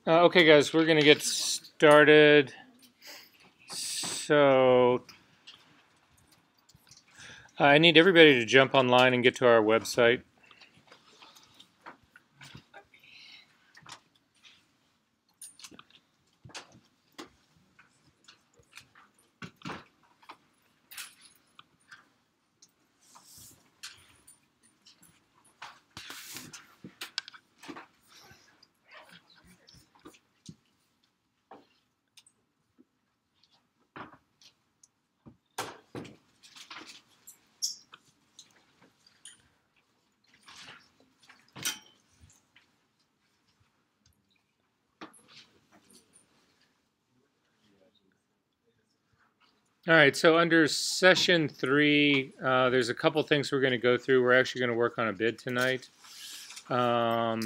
Okay, guys, we're going to get started. So I need everybody to jump online and get to our website. All right, so under session 3, there's a couple things we're going to go through. We're actually going to work on a bid tonight. But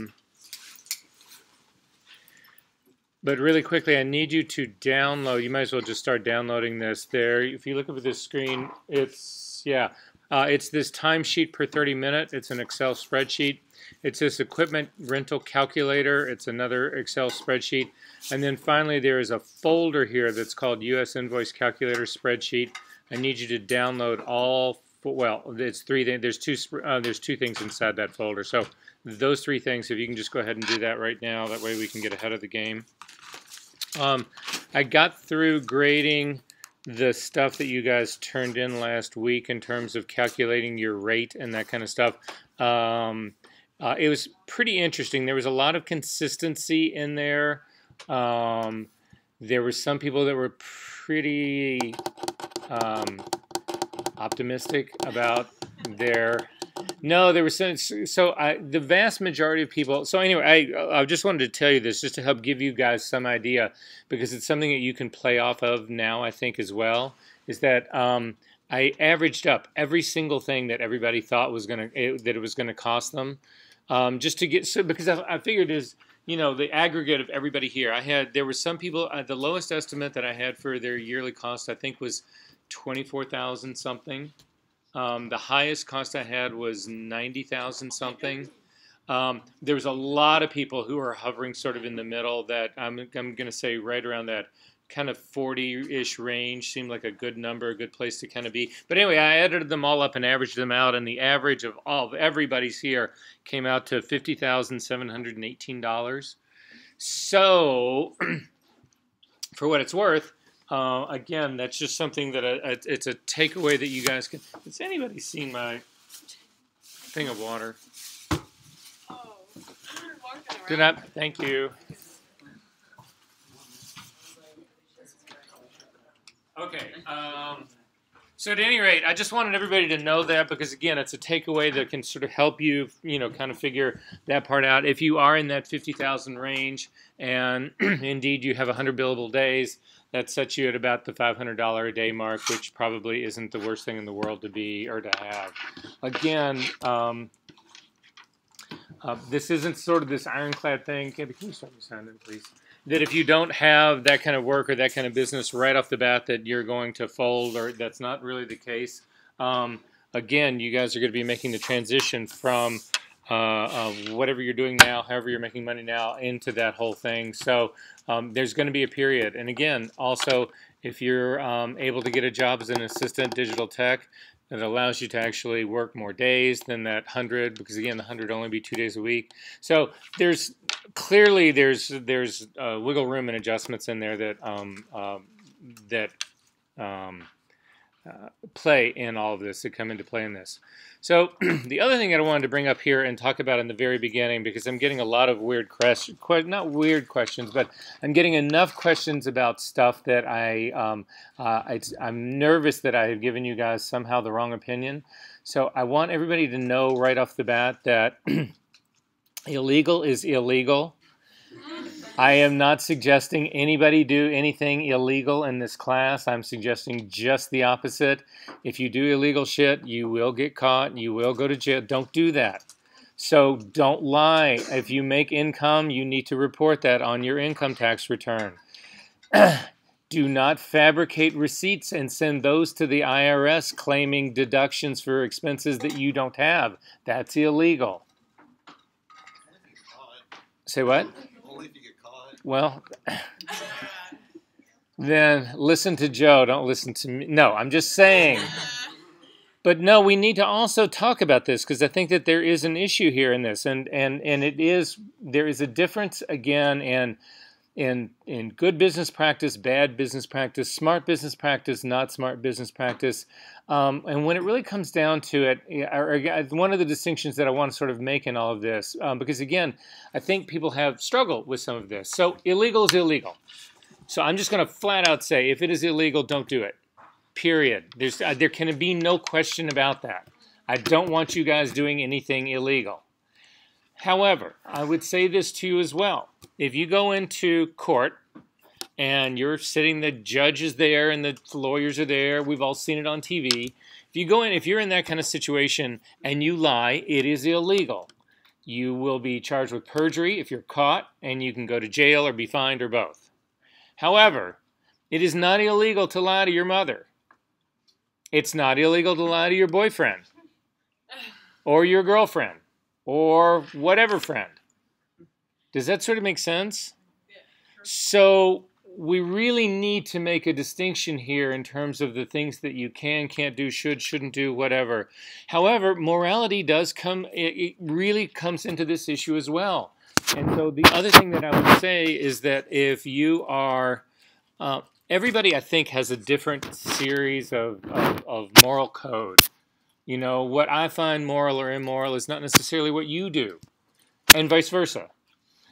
really quickly, I need you to download. You might as well just start downloading this there. If you look up at this screen, it's this timesheet per 30 minute. It's an Excel spreadsheet. It's this equipment rental calculator. It's another Excel spreadsheet. And then finally, there is a folder here that's called US Invoice Calculator Spreadsheet. I need you to download all. Well, it's 3 things. There's two things inside that folder. So those 3 things, if you can just go ahead and do that right now, that way we can get ahead of the game. I got through grading the stuff that you guys turned in last week in terms of calculating your rate and that kind of stuff. It was pretty interesting. There was a lot of consistency in there. There were some people that were pretty optimistic about their. No, there was some. So the vast majority of people. So anyway, I just wanted to tell you this just to help give you guys some idea, because it's something that you can play off of now, I think, as well. Is that I averaged up every single thing that everybody thought was that it was gonna cost them, just to get because I figured is. The aggregate of everybody here. There were some people, the lowest estimate that I had for their yearly cost, I think, was $24,000 something. The highest cost I had was $90,000 something. There was a lot of people who are hovering sort of in the middle that I'm going to say right around that kind of 40-ish range seemed like a good number, a good place to kind of be. But anyway, I added them all up and averaged them out, and the average of everybody's here came out to $50,718. So, for what it's worth, again, that's just something that it's a takeaway that you guys can. Has anybody seen my thing of water? Oh, you're walking around. Did not. Thank you. Okay. So at any rate, I just wanted everybody to know that, because again, it's a takeaway that can sort of help you, kind of figure that part out. If you are in that 50,000 range, and indeed you have 100 billable days, that sets you at about the $500 a day mark, which probably isn't the worst thing in the world to be or to have. Again, this isn't sort of this ironclad thing. Can you start the sound in, please? That if you don't have that kind of work or that kind of business right off the bat, that you're going to fold, or that's not really the case. Again, you guys are going to be making the transition from whatever you're doing now, however you're making money now, into that whole thing. So there's going to be a period. And again, also, if you're able to get a job as an assistant digital tech, that allows you to actually work more days than that 100, because again, the 100 only be 2 days a week. So there's clearly there's wiggle room and adjustments in there that play in all of this, that come into play in this. So the other thing that I wanted to bring up here and talk about in the very beginning, because I'm getting a lot of weird questions, not weird questions, but I'm getting enough questions about stuff that I'm nervous that I have given you guys somehow the wrong opinion. So I want everybody to know right off the bat that illegal is illegal. I am not suggesting anybody do anything illegal in this class. I'm suggesting just the opposite. If you do illegal shit, you will get caught. You will go to jail. Don't do that. So don't lie. If you make income, you need to report that on your income tax return. Do not fabricate receipts and send those to the IRS claiming deductions for expenses that you don't have. That's illegal. Say what? Only if you get caught. Well, then listen to Joe. Don't listen to me. No, I'm just saying. But no, we need to also talk about this because I think that there is an issue here in this, and it is there is a difference again in good business practice, bad business practice, smart business practice, not smart business practice, and when it really comes down to it, one of the distinctions that I want to sort of make in all of this, because again, I think people have struggled with some of this. So illegal is illegal. So I'm just going to flat out say, if it is illegal, don't do it. Period. There can be no question about that. I don't want you guys doing anything illegal. However, I would say this to you as well. If you go into court and you're sitting, the judge is there and the lawyers are there, we've all seen it on TV. If you go in, if you're in that kind of situation and you lie, it is illegal. You will be charged with perjury if you're caught, and you can go to jail or be fined or both. However, it is not illegal to lie to your mother. It's not illegal to lie to your boyfriend or your girlfriend or whatever friend. Does that sort of make sense? Yeah, sure. So we really need to make a distinction here in terms of the things that you can, can't do, should, shouldn't do, whatever. However, morality does come, it really comes into this issue as well. And so the other thing that I would say is that if you are, everybody I think has a different series of moral code. You know, what I find moral or immoral is not necessarily what you do, and vice versa.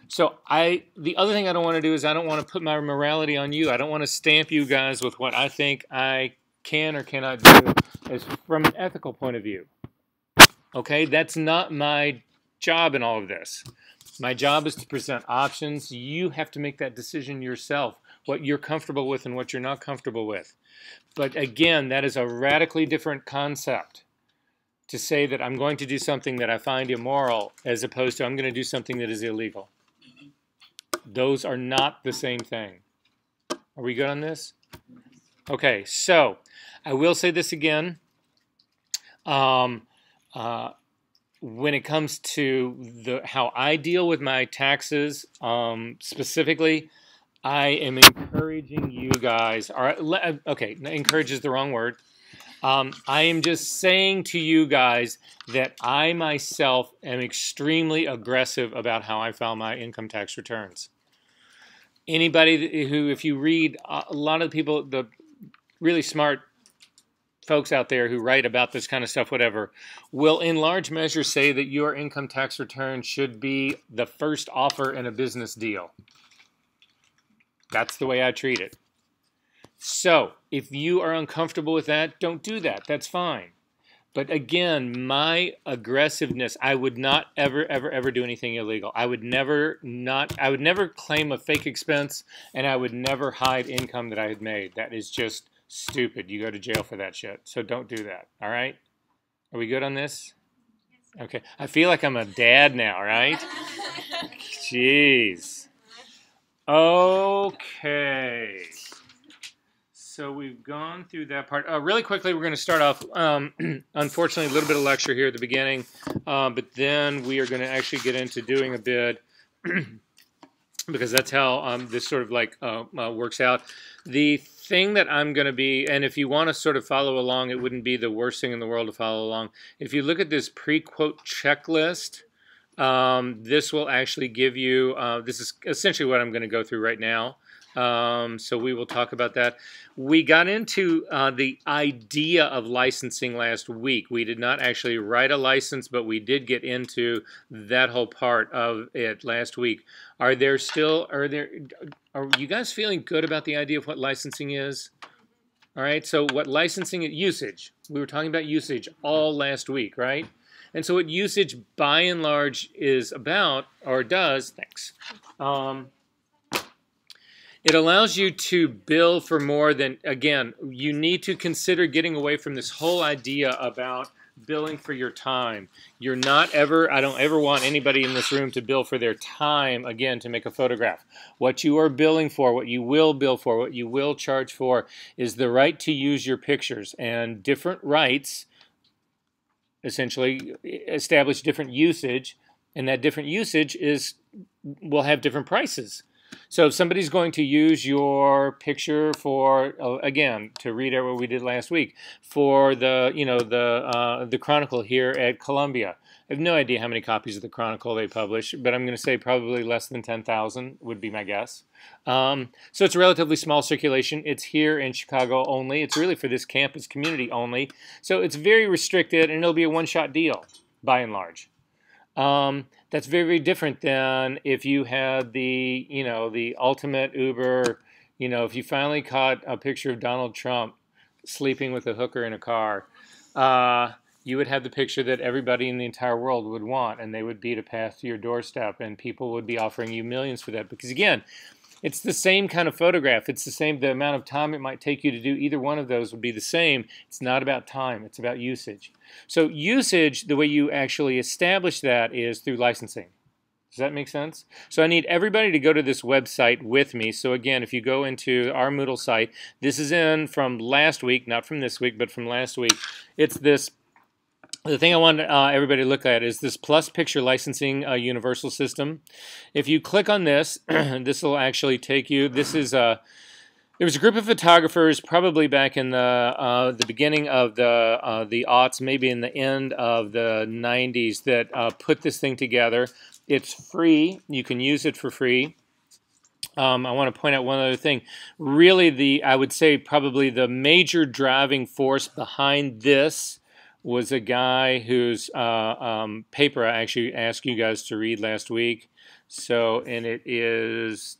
So the other thing I don't want to do is I don't want to put my morality on you. I don't want to stamp you guys with what I think I can or cannot do as from an ethical point of view. Okay, that's not my job in all of this. My job is to present options. You have to make that decision yourself, what you're comfortable with and what you're not comfortable with. But again, that is a radically different concept to say that I'm going to do something that I find immoral as opposed to I'm going to do something that is illegal. Those are not the same thing. Are we good on this? Okay, so I will say this again. When it comes to how I deal with my taxes, specifically, I am encouraging you guys. Okay, encourage is the wrong word. I am just saying to you guys that I myself am extremely aggressive about how I file my income tax returns. Anybody who, if you read a lot of the people, the really smart folks out there who write about this kind of stuff, whatever, will in large measure say that your income tax return should be the first offer in a business deal. That's the way I treat it. So if you are uncomfortable with that, don't do that. That's fine. But again, my aggressiveness, I would not ever do anything illegal. I would never claim a fake expense, and I would never hide income that I had made. That is just stupid. You go to jail for that shit. So don't do that. All right? Are we good on this? Okay. I feel like I'm a dad now, right? Jeez. Okay. So we've gone through that part. Really quickly, we're going to start off, unfortunately, a little bit of lecture here at the beginning, but then we are going to actually get into doing a bid because that's how this sort of like works out. The thing that I'm going to be, and if you want to sort of follow along, it wouldn't be the worst thing in the world to follow along. If you look at this PreQuote checklist, this will actually give you, this is essentially what I'm going to go through right now. So we will talk about that. We got into the idea of licensing last week. We did not actually write a license, but we did get into that whole part of it last week. Are you guys feeling good about the idea of what licensing is? All right, so what licensing is, usage. We were talking about usage all last week, right? And so what usage by and large is about, or does, thanks, it allows you to bill for more than, again, you need to consider getting away from this whole idea about billing for your time. You're not ever, I don't ever want anybody in this room to bill for their time, again, to make a photograph. What you are billing for, what you will bill for, what you will charge for is the right to use your pictures. And different rights essentially establish different usage, and that different usage will have different prices. So if somebody's going to use your picture for, again, to read out what we did last week, for the, the Chronicle here at Columbia. I have no idea how many copies of the Chronicle they publish, but I'm going to say probably less than 10,000 would be my guess. So it's a relatively small circulation. It's here in Chicago only. It's really for this campus community only. So it's very restricted, and it'll be a one-shot deal, by and large. That's very, very different than if you had the, the ultimate Uber, if you finally caught a picture of Donald Trump sleeping with a hooker in a car, you would have the picture that everybody in the entire world would want, and they would beat a path to your doorstep, and people would be offering you millions for that. Because again, it's the same kind of photograph. It's the amount of time it might take you to do either one of those would be the same. It's not about time, it's about usage. So usage, the way you actually establish that is through licensing. Does that make sense? So I need everybody to go to this website with me. So again, if you go into our Moodle site, this is in from last week, not from this week, but from last week. It's this. The thing I want everybody to look at is this Plus Picture Licensing Universal System. If you click on this, this will actually take you. This is there was a group of photographers probably back in the beginning of the aughts, maybe in the end of the 90s, that put this thing together. It's free. You can use it for free. I want to point out one other thing. Really, I would say probably the major driving force behind this was a guy whose paper I actually asked you guys to read last week. So, and it is...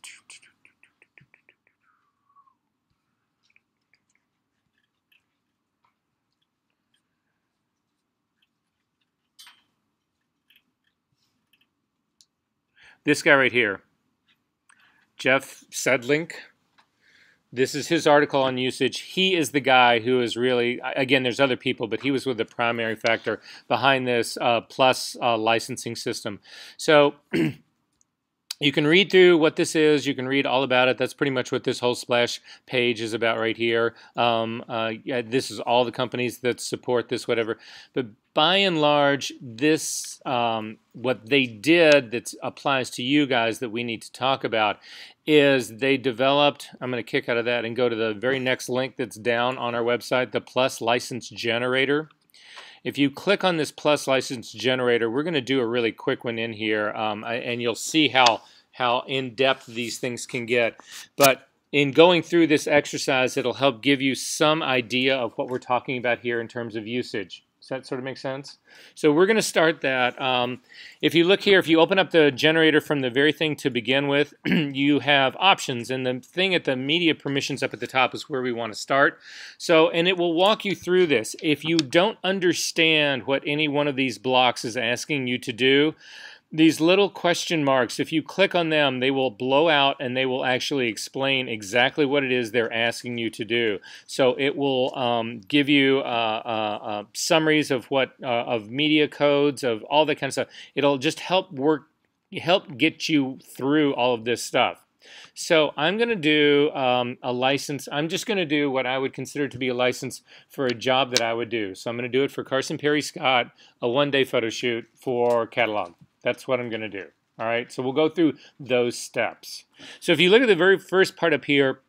this guy right here, Jeff Sedlink. This is his article on usage. He is the guy who is really, again, there's other people, but he was with the primary factor behind this Plus licensing system. So you can read through what this is. You can read all about it. That's pretty much what this whole splash page is about right here. Yeah, this is all the companies that support this, whatever. But by and large, this, what they did that applies to you guys that we need to talk about is they developed, I'm going to kick out of that and go to the very next link that's down on our website, the Plus License Generator. If you click on this Plus License Generator, we're going to do a really quick one in here, and you'll see how in-depth these things can get. But in going through this exercise, it'll help give you some idea of what we're talking about here in terms of usage. Does that sort of make sense? So we're going to start that. If you look here, if you open up the generator from the very thing to begin with, you have options. And the thing at the media permissions up at the top is where we want to start. So, and it will walk you through this. If you don't understand what any one of these blocks is asking you to do, these little question marks, if you click on them, they will blow out and they will actually explain exactly what it is they're asking you to do. So it will give you summaries of of media codes, of all that kind of stuff. It'll just help get you through all of this stuff. So I'm going to do a license. I'm just going to do what I would consider to be a license for a job that I would do. So I'm going to do it for Carson Perry Scott, a one-day photo shoot for catalog. That's what I'm going to do. All right, so we'll go through those steps. So if you look at the very first part up here,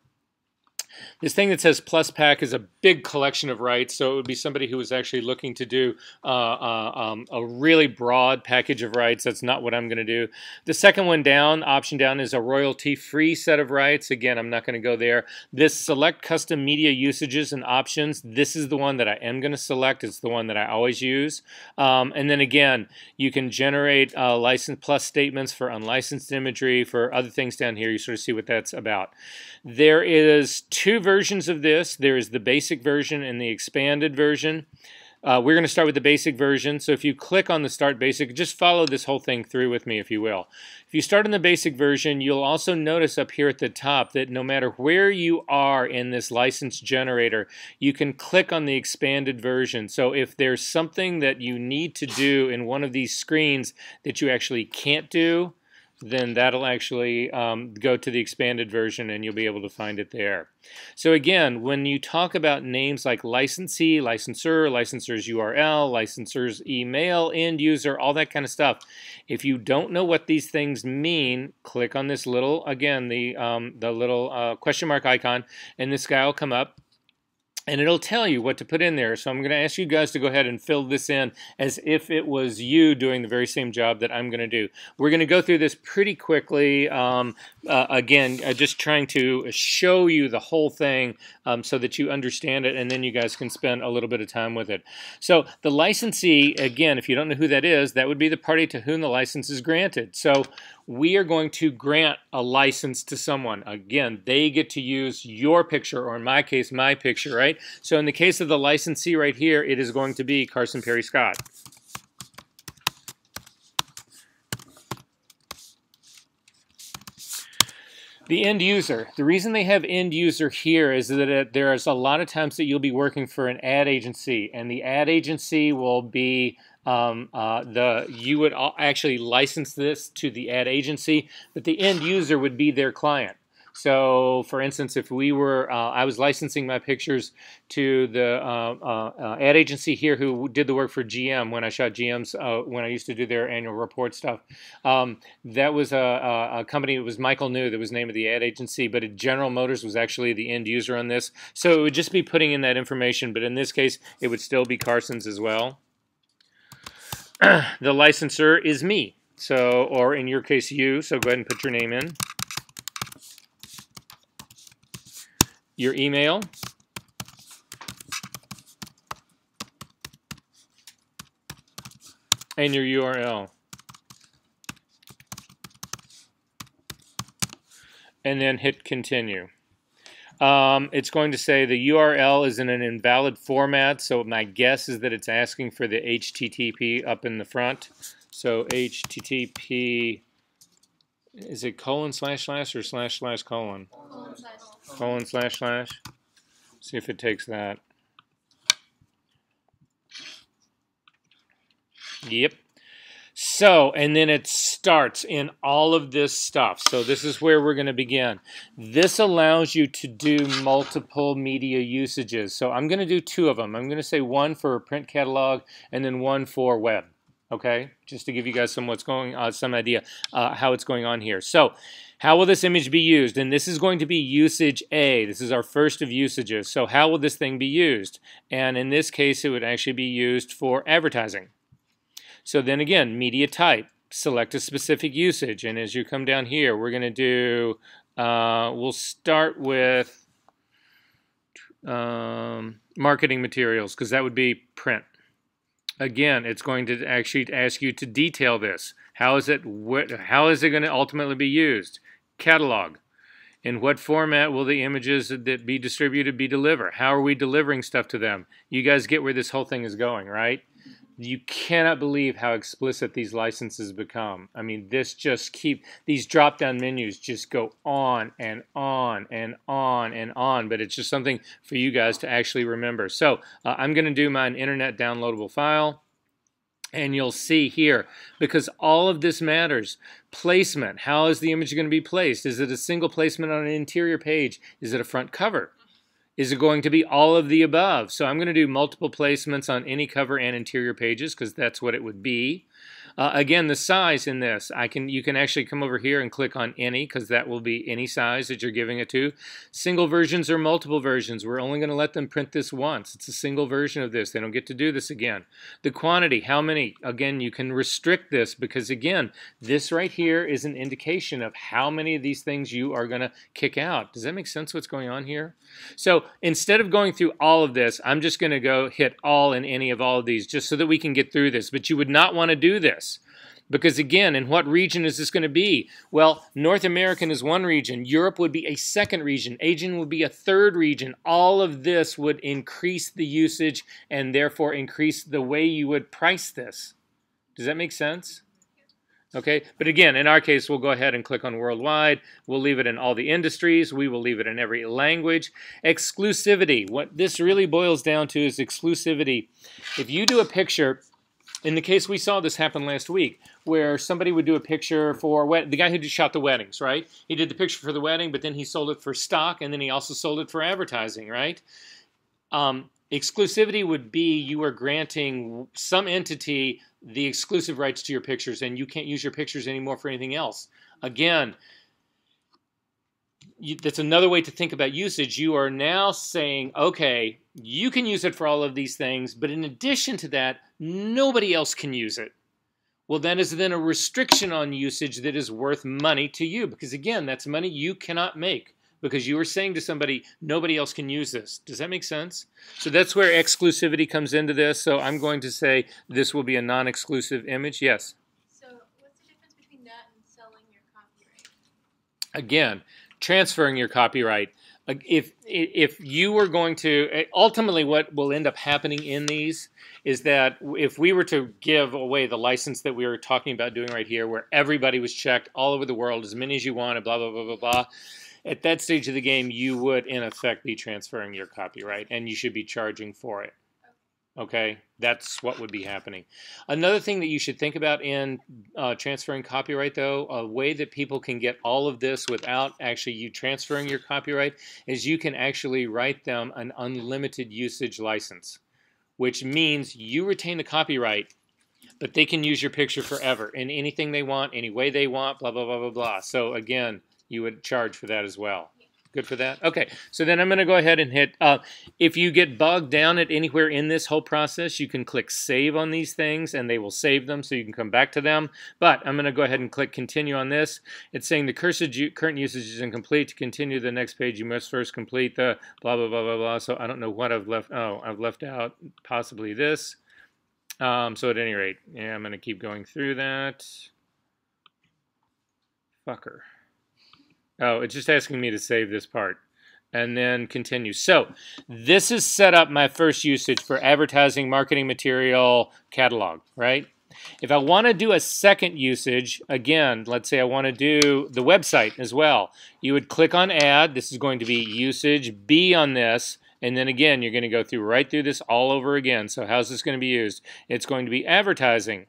this thing that says Plus Pack is a big collection of rights, so it would be somebody who was actually looking to do a really broad package of rights. That's not what I'm going to do. The second one down, option down, is a royalty-free set of rights. Again, I'm not going to go there. This Select Custom Media Usages and Options, this is the one that I am going to select. It's the one that I always use. And then again, you can generate license plus statements for unlicensed imagery, for other things down here. You sort of see what that's about. There is two versions of this. There is the basic version and the expanded version. We're going to start with the basic version. So if you click on the Start Basic, just follow this whole thing through with me, if you will. If you start in the basic version, you'll also notice up here at the top that no matter where you are in this license generator, you can click on the expanded version. So if there's something that you need to do in one of these screens that you actually can't do, then that'll actually go to the expanded version and you'll be able to find it there. So again, when you talk about names like licensee, licensor, licensor's URL, licensor's email, end user, all that kind of stuff, if you don't know what these things mean, click on this little, again, the little question mark icon, and this guy will come up. And it'll tell you what to put in there. So I'm going to ask you guys to go ahead and fill this in as if it was you doing the very same job that I'm going to do. We're going to go through this pretty quickly. Again, just trying to show you the whole thing so that you understand it, and then you guys can spend a little bit of time with it. So the licensee, again, if you don't know who that is, that would be the party to whom the license is granted. So we are going to grant a license to someone. Again, they get to use your picture, or in my case, my picture, right? So in the case of the licensee right here, it is going to be Carson Perry Scott. The end user. The reason they have end user here is that there's a lot of times that you'll be working for an ad agency, and the ad agency will be you would actually license this to the ad agency, but the end user would be their client. So, for instance, if we were, I was licensing my pictures to the ad agency here who did the work for GM when I shot GM's, when I used to do their annual report stuff. That was a company, it was Michael New, that was the name of the ad agency, but General Motors was actually the end user on this. So it would just be putting in that information, but in this case, it would still be Carson's as well. The licensor is me, so, or in your case, you, so go ahead and put your name in. Your email. And your URL. And then hit continue. It's going to say the URL is in an invalid format, so my guess is that it's asking for the HTTP up in the front. So HTTP, is it colon slash slash or slash slash colon? Colon slash slash. See if it takes that. Yep. So, and then it starts in all of this stuff. So this is where we're going to begin. This allows you to do multiple media usages. So I'm going to do two of them. I'm going to say one for print catalog and then one for web. Okay, just to give you guys some idea how it's going on here. So, how will this image be used? And this is going to be usage A. This is our first of usages. So, how will this thing be used? And in this case, it would actually be used for advertising. So then again, media type, select a specific usage. And as you come down here, we're going to do, we'll start with marketing materials, because that would be print. Again, it's going to actually ask you to detail this. How is it going to ultimately be used? Catalog. In what format will the images that be distributed be delivered? How are we delivering stuff to them? You guys get where this whole thing is going, right? You cannot believe how explicit these licenses become. I mean, these drop-down menus just go on and on and on and on, but it's just something for you guys to actually remember. So I'm going to do my internet downloadable file, and you'll see here, because all of this matters. Placement, how is the image going to be placed? Is it a single placement on an interior page? Is it a front cover? Is it going to be all of the above? So I'm going to do multiple placements on any cover and interior pages, because that's what it would be. Again, the size in this, you can actually come over here and click on any, because that will be any size that you're giving it to. Single versions or multiple versions, we're only going to let them print this once. It's a single version of this. They don't get to do this again. The quantity, how many? Again, you can restrict this, because again, this right here is an indication of how many of these things you are going to kick out. Does that make sense what's going on here? So instead of going through all of this, I'm just going to go hit all and any of all of these, just so that we can get through this. But you would not want to do this. Because again, in what region is this going to be? Well, North American is one region. Europe would be a second region. Asian would be a third region. All of this would increase the usage and therefore increase the way you would price this. Does that make sense? Okay, but again, in our case, we'll go ahead and click on worldwide. We'll leave it in all the industries. We will leave it in every language. Exclusivity. What this really boils down to is exclusivity. If you do a picture In the case we saw this happen last week, where somebody would do a picture for the guy who just shot the weddings, right? He did the picture for the wedding, but then he sold it for stock, and then he also sold it for advertising, right? Exclusivity would be you are granting some entity the exclusive rights to your pictures, and you can't use your pictures anymore for anything else. Again, that's another way to think about usage. You are now saying, okay, you can use it for all of these things, but in addition to that, nobody else can use it. Well, that is then a restriction on usage that is worth money to you, because again, that's money you cannot make because you are saying to somebody, nobody else can use this. Does that make sense? So that's where exclusivity comes into this. So I'm going to say this will be a non-exclusive image. Yes? So what's the difference between that and selling your copyright? Again, transferring your copyright. If you were going to, ultimately what will end up happening in these is that if we were to give away the license that we were talking about doing right here, where everybody was checked all over the world, as many as you wanted, blah, blah, blah, blah, blah, at that stage of the game, you would, in effect, be transferring your copyright, and you should be charging for it. Okay? That's what would be happening. Another thing that you should think about in transferring copyright, though, a way that people can get all of this without actually you transferring your copyright is you can actually write them an unlimited usage license, which means you retain the copyright, but they can use your picture forever in anything they want, any way they want, blah, blah, blah, blah, blah. So, again, you would charge for that as well. Good for that? Okay, so then I'm going to go ahead and hit, if you get bogged down at anywhere in this whole process, you can click Save on these things, and they will save them so you can come back to them. But I'm going to go ahead and click Continue on this. It's saying the current usage is incomplete. To continue to the next page, you must first complete the blah, blah, blah, blah, blah. So I don't know what I've left. Oh, I've left out possibly this. So at any rate, yeah, I'm going to keep going through that. Fucker. Oh, it's just asking me to save this part and then continue. So this is set up my first usage for advertising, marketing material, catalog, right? If I want to do a second usage, again, let's say I want to do the website as well. You would click on Add. This is going to be usage B on this. And then again, you're going to go through right through this all over again. So how's this going to be used? It's going to be advertising.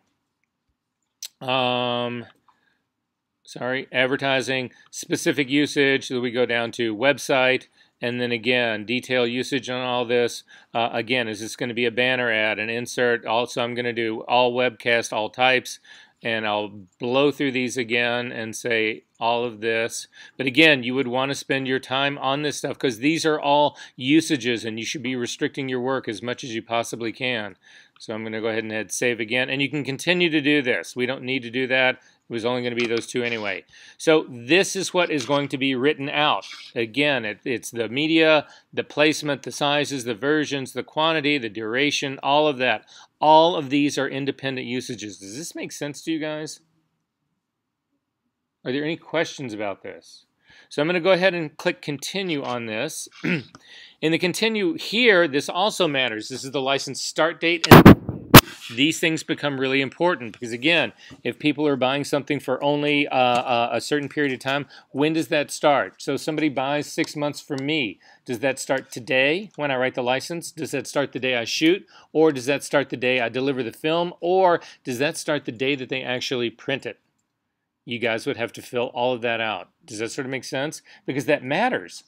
Advertising, specific usage, so we go down to website, and then again, detail usage on all this. Again, is this going to be a banner ad, an insert? Also, I'm going to do all webcast, all types, and I'll blow through these again and say all of this. But again, you would want to spend your time on this stuff because these are all usages, and you should be restricting your work as much as you possibly can. So I'm going to go ahead and hit save again, and you can continue to do this. We don't need to do that. It was only going to be those two anyway. So this is what is going to be written out. Again, it's the media, the placement, the sizes, the versions, the quantity, the duration, all of that. All of these are independent usages. Does this make sense to you guys? Are there any questions about this? So I'm going to go ahead and click continue on this. In the continue here, this also matters. This is the license start date. And these things become really important because, again, if people are buying something for only a certain period of time, when does that start? So somebody buys 6 months from me. Does that start today when I write the license? Does that start the day I shoot? Or does that start the day I deliver the film? Or does that start the day that they actually print it? You guys would have to fill all of that out. Does that sort of make sense? Because that matters.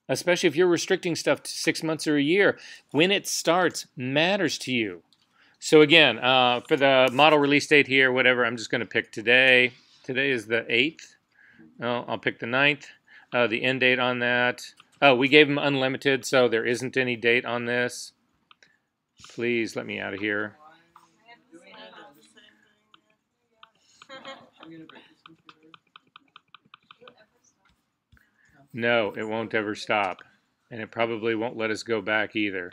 Especially if you're restricting stuff to 6 months or a year. When it starts matters to you. So again, for the model release date here, whatever, I'm just going to pick today. Today is the 8th. Oh, I'll pick the 9th. The end date on that. Oh, we gave them unlimited, so there isn't any date on this. Please let me out of here. No, it won't ever stop. And it probably won't let us go back either.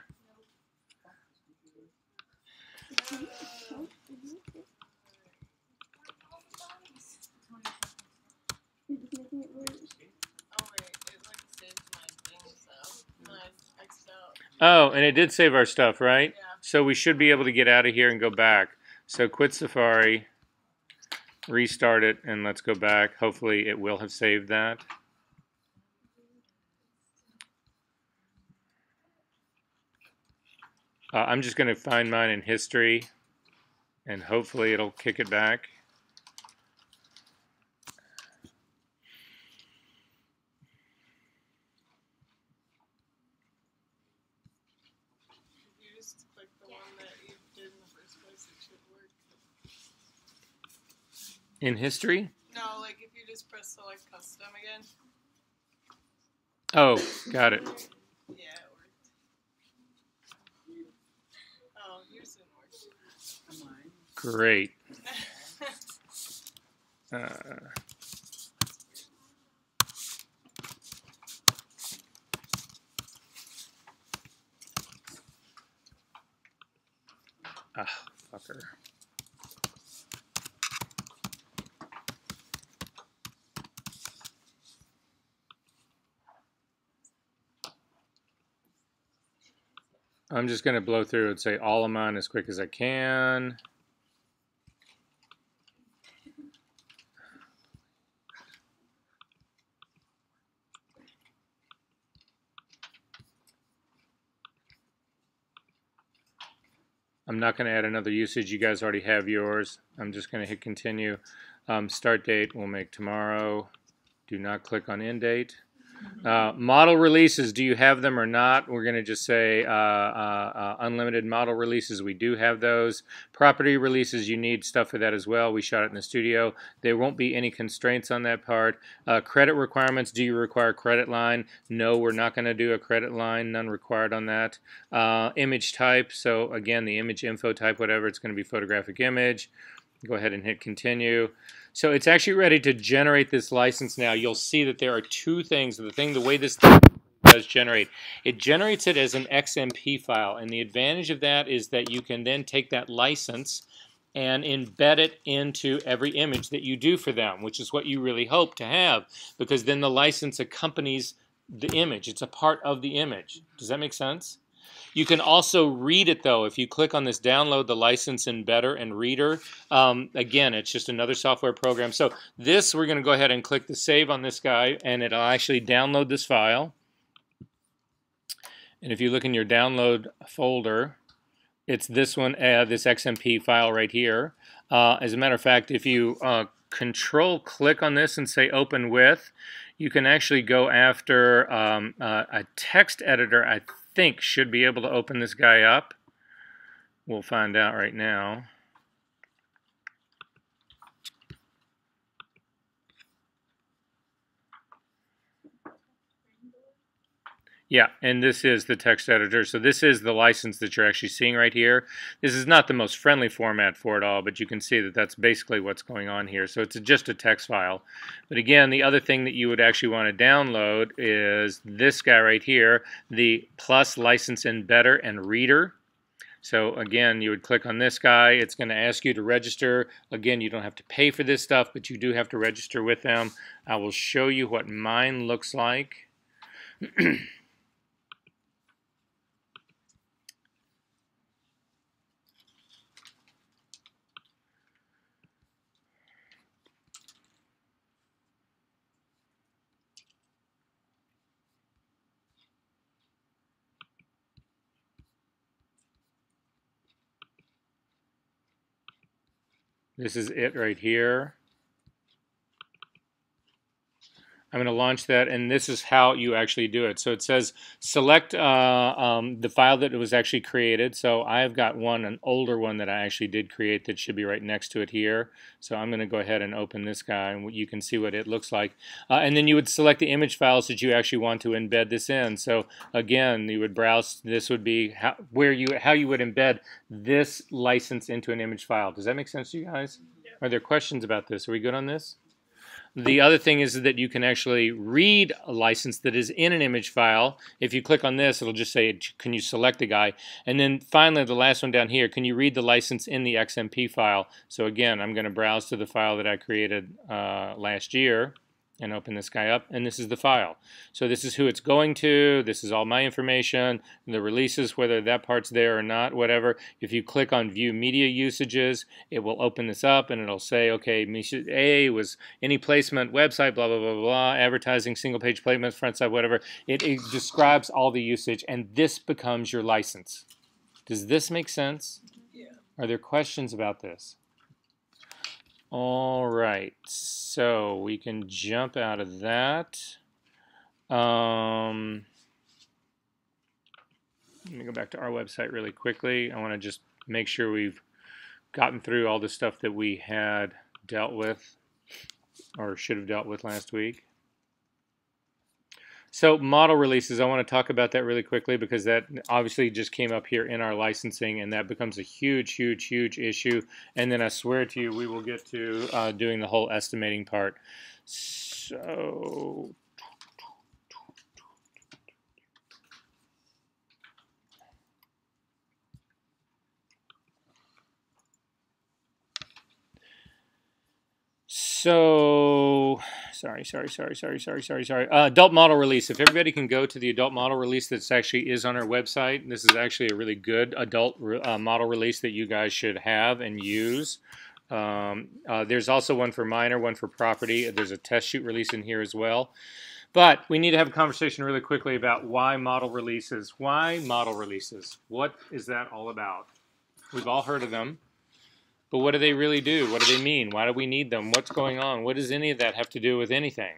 Oh, and it did save our stuff, right? Yeah. So we should be able to get out of here and go back. So quit Safari, restart it, and let's go back. Hopefully it will have saved that. I'm just going to find mine in history and hopefully it'll kick it back. If you just click the one that you did in the first place, it should work. In history? No, like if you just press select custom again. Oh, got it. Yeah, it worked. Oh, yours didn't work. Great. Fucker. I'm just going to blow through and say all of mine as quick as I can. I'm not going to add another usage. You guys already have yours. I'm just going to hit continue. Start date we'll make tomorrow. Do not click on end date. Model releases, do you have them or not? We're going to just say unlimited model releases. We do have those. Property releases, you need stuff for that as well. We shot it in the studio. There won't be any constraints on that part. Credit requirements, do you require credit line? No, we're not going to do a credit line. None required on that. Image type, so again, the image info type, whatever, it's going to be photographic image. Go ahead and hit continue. So it's actually ready to generate this license now. You'll see that there are two things. The way this thing does generate, it generates it as an XMP file. And the advantage of that is that you can then take that license and embed it into every image that you do for them, which is what you really hope to have, because then the license accompanies the image. It's a part of the image. Does that make sense? You can also read it, though. If you click on this download the license embedder and reader, again, it's just another software program. So this, we're going to go ahead and click the save on this guy, and it'll actually download this file. And if you look in your download folder, it's this one, this XMP file right here. As a matter of fact, if you control-click on this and say open with, you can actually go after a text editor, I think, should be able to open this guy up. We'll find out right now. Yeah, and this is the text editor. So this is the license that you're actually seeing right here. This is not the most friendly format for it all, but you can see that that's basically what's going on here. So it's just a text file. But again, the other thing that you would actually want to download is this guy right here, the Plus License Embedder and Reader. So again, you would click on this guy. It's going to ask you to register. Again, you don't have to pay for this stuff, but you do have to register with them. I will show you what mine looks like. This is it right here. I'm going to launch that, and this is how you actually do it. So it says select the file that was actually created. So I've got an older one that I actually did create that should be right next to it here. So I'm going to go ahead and open this guy, and you can see what it looks like. And then you would select the image files that you actually want to embed this in. So again, you would browse. This would be how you would embed this license into an image file. Does that make sense to you guys? Yeah. Are there questions about this? Are we good on this? The other thing is that you can actually read a license that is in an image file. If you click on this, it'll just say, can you select the guy? And then finally, the last one down here, can you read the license in the XMP file? So again, I'm going to browse to the file that I created last year and open this guy up, and this is the file. So this is who it's going to. This is all my information, the releases, whether that part's there or not, whatever. If you click on View Media Usages, it will open this up, and it'll say, okay, A was any placement, website, blah, blah, blah, blah, advertising, single-page placements, front side, whatever. It describes all the usage, and this becomes your license. Does this make sense? Yeah. Are there questions about this? All right, so we can jump out of that. Let me go back to our website really quickly. I want to just make sure we've gotten through all the stuff that we had dealt with or should have dealt with last week. So model releases, I want to talk about that really quickly because that obviously just came up here in our licensing, and that becomes a huge, huge, huge issue. And then I swear to you, we will get to doing the whole estimating part. So sorry. Adult model release. If everybody can go to the adult model release that actually is on our website, this is actually a really good adult model release that you guys should have and use. There's also one for minor, one for property. There's a test shoot release in here as well. But we need to have a conversation really quickly about why model releases. Why model releases? What is that all about? We've all heard of them. But what do they really do? What do they mean? Why do we need them? What's going on? What does any of that have to do with anything?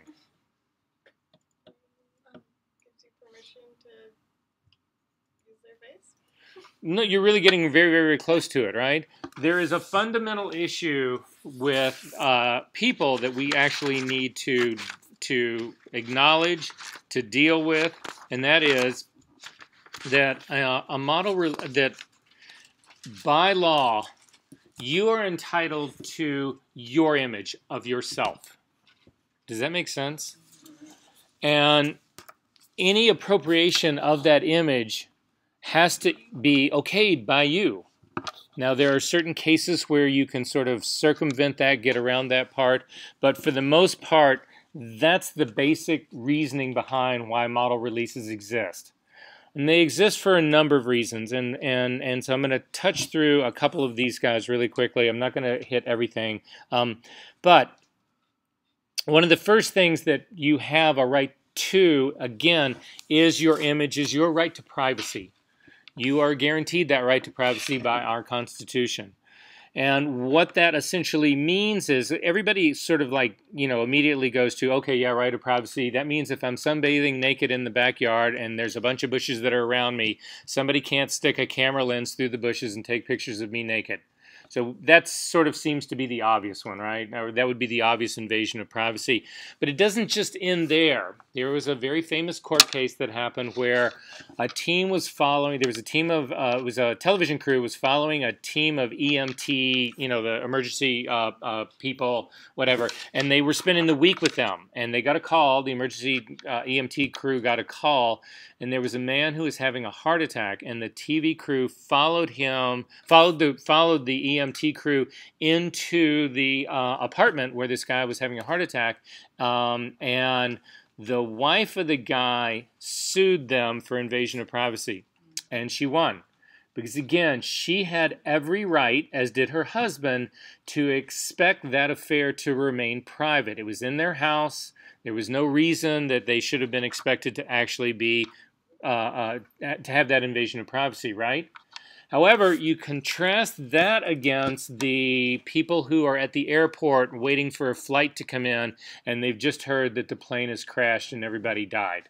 Gives you permission to use their face. No, you're really getting very, very, very close to it, right? There is a fundamental issue with people that we actually need to acknowledge, to deal with, and that is that a model that by law, you are entitled to your image of yourself. Does that make sense? And any appropriation of that image has to be okayed by you. Now, there are certain cases where you can sort of circumvent that, get around that part, but for the most part, that's the basic reasoning behind why model releases exist. And they exist for a number of reasons, and so I'm going to touch through a couple of these guys really quickly. I'm not going to hit everything. But one of the first things that you have a right to, again, is your image, is your right to privacy. You are guaranteed that right to privacy by our Constitution. And what that essentially means is everybody sort of like, immediately goes to, okay, yeah, right of privacy. That means if I'm sunbathing naked in the backyard and there's a bunch of bushes that are around me, somebody can't stick a camera lens through the bushes and take pictures of me naked. So that sort of seems to be the obvious one, right? Now, that would be the obvious invasion of privacy. But it doesn't just end there. There was a very famous court case that happened where a team was following, there was a team of, it was a television crew was following a team of EMT, the emergency people, whatever, and they were spending the week with them. And they got a call, the emergency EMT crew got a call, and there was a man who was having a heart attack, and the TV crew followed the EMT crew into the apartment where this guy was having a heart attack, and the wife of the guy sued them for invasion of privacy, and she won. Because again, she had every right, as did her husband, to expect that affair to remain private. It was in their house. There was no reason that they should have been expected to actually be to have that invasion of privacy, right? However, you contrast that against the people who are at the airport waiting for a flight to come in, and they've just heard that the plane has crashed and everybody died.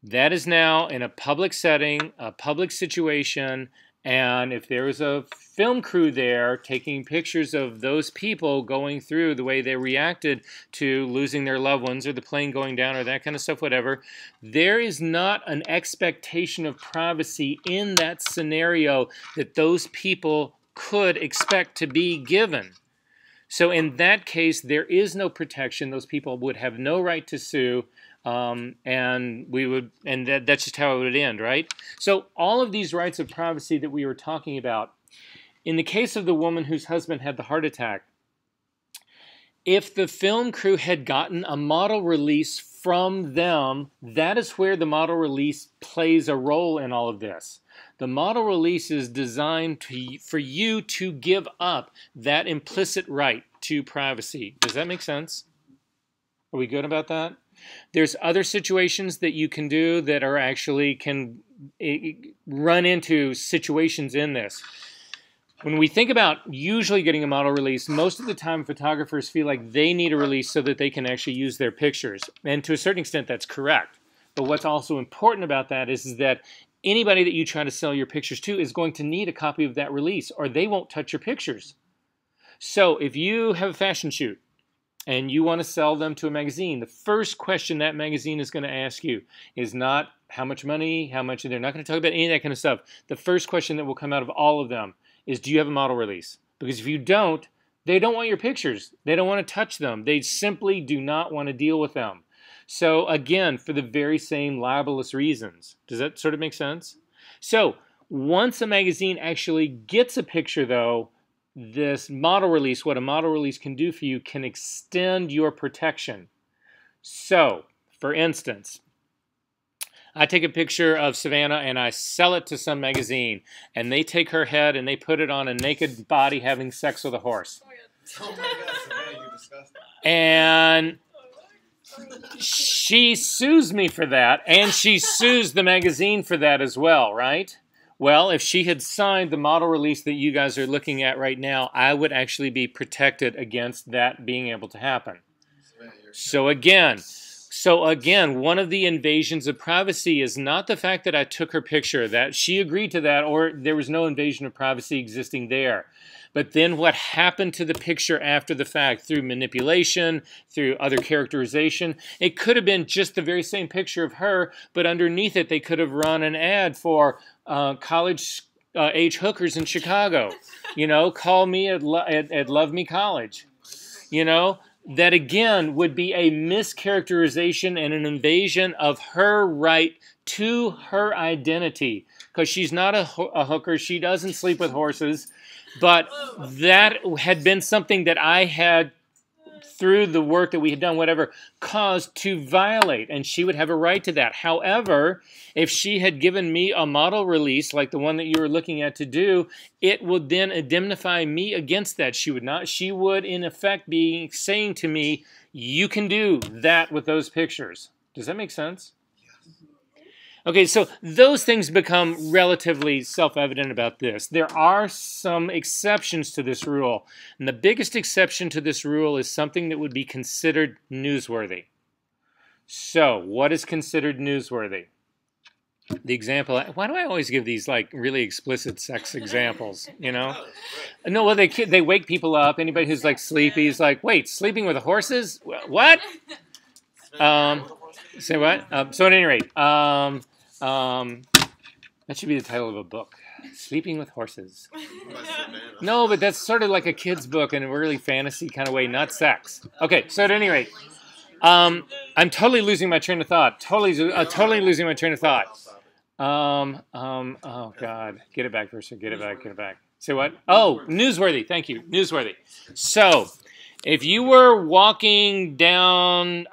That is now in a public setting, a public situation, and if there was a film crew there taking pictures of those people going through the way they reacted to losing their loved ones or the plane going down or that kind of stuff, whatever, there is not an expectation of privacy in that scenario that those people could expect to be given. So in that case, there is no protection. Those people would have no right to sue. That's just how it would end, right? So all of these rights of privacy that we were talking about, in the case of the woman whose husband had the heart attack, if the film crew had gotten a model release from them, that is where the model release plays a role in all of this. The model release is designed for you to give up that implicit right to privacy. Does that make sense? Are we good about that? There's other situations that you can do that are actually can run into situations in this. when we think about usually getting a model release, most of the time photographers feel like they need a release so that they can actually use their pictures. And to a certain extent, that's correct. But what's also important about that is that anybody that you try to sell your pictures to is going to need a copy of that release, or they won't touch your pictures. So if you have a fashion shoot and you want to sell them to a magazine, the first question that magazine is going to ask you is not how much money, how much, they're not going to talk about any of that kind of stuff. The first question that will come out of all of them is, do you have a model release? Because if you don't, they don't want your pictures. They don't want to touch them. They simply do not want to deal with them. So again, for the very same libelous reasons. Does that sort of make sense? So once a magazine actually gets a picture, though, this model release, what a model release can do for you, can extend your protection. So, for instance, I take a picture of Savannah and I sell it to some magazine, and they take her head and they put it on a naked body having sex with a horse. Oh my God, Savannah, you disgusting. And she sues me for that, and she sues the magazine for that as well, right? Well, if she had signed the model release that you guys are looking at right now, I would actually be protected against that being able to happen. So again, one of the invasions of privacy is not the fact that I took her picture, that she agreed to that, or there was no invasion of privacy existing there. But then what happened to the picture after the fact through manipulation, through other characterization. It could have been just the very same picture of her, but underneath it they could have run an ad for college age hookers in Chicago. You know, call me at Love Me College. You know, that again would be a mischaracterization and an invasion of her right to her identity. Because she's not a hooker, she doesn't sleep with horses. But that had been something that I had, through the work that we had done, whatever, caused to violate, and she would have a right to that. However, if she had given me a model release like the one that you were looking at to do, it would then indemnify me against that. She would not. She would, in effect, be saying to me, you can do that with those pictures. Does that make sense? Okay, so those things become relatively self-evident about this. There are some exceptions to this rule, and the biggest exception to this rule is something that would be considered newsworthy. So, what is considered newsworthy? The example, why do I always give these like really explicit sex examples, you know? No, well, they wake people up. Anybody who's like sleepy is like, wait, sleeping with horses? What? Say what? So at any rate, that should be the title of a book. Sleeping with Horses. No, but that's sort of like a kid's book in a really fantasy kind of way, not sex. Okay, so at any rate, I'm totally losing my train of thought. Totally losing my train of thought. Oh God, get it back, Versa. Get it back. Say what? Oh, newsworthy. Thank you. Newsworthy. So, if you were walking down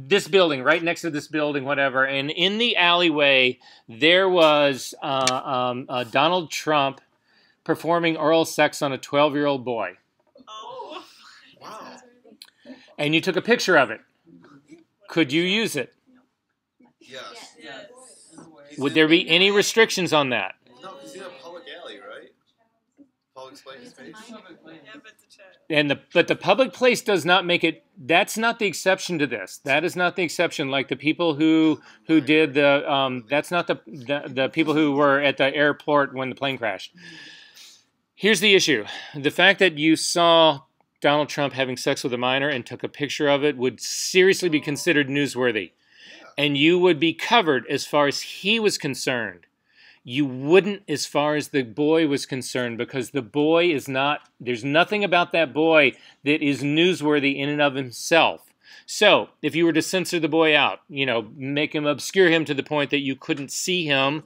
this building, right next to this building, whatever, and in the alleyway there was Donald Trump performing oral sex on a 12-year-old boy. Oh. Wow. And you took a picture of it, could you use it? Yes. Yes. Would there be any restrictions on that? No, he's in a public alley, right? Public space. Yeah, but it's a chat. But the public place does not make it. That's not the exception to this. That is not the exception. Like the people who did the. That's not the people who were at the airport when the plane crashed. Here's the issue: the fact that you saw Donald Trump having sex with a minor and took a picture of it would seriously be considered newsworthy, and you would be covered as far as he was concerned. You wouldn't as far as the boy was concerned, because the boy is not, there's nothing about that boy that is newsworthy in and of himself. So, if you were to censor the boy out, you know, make him, obscure him to the point that you couldn't see him,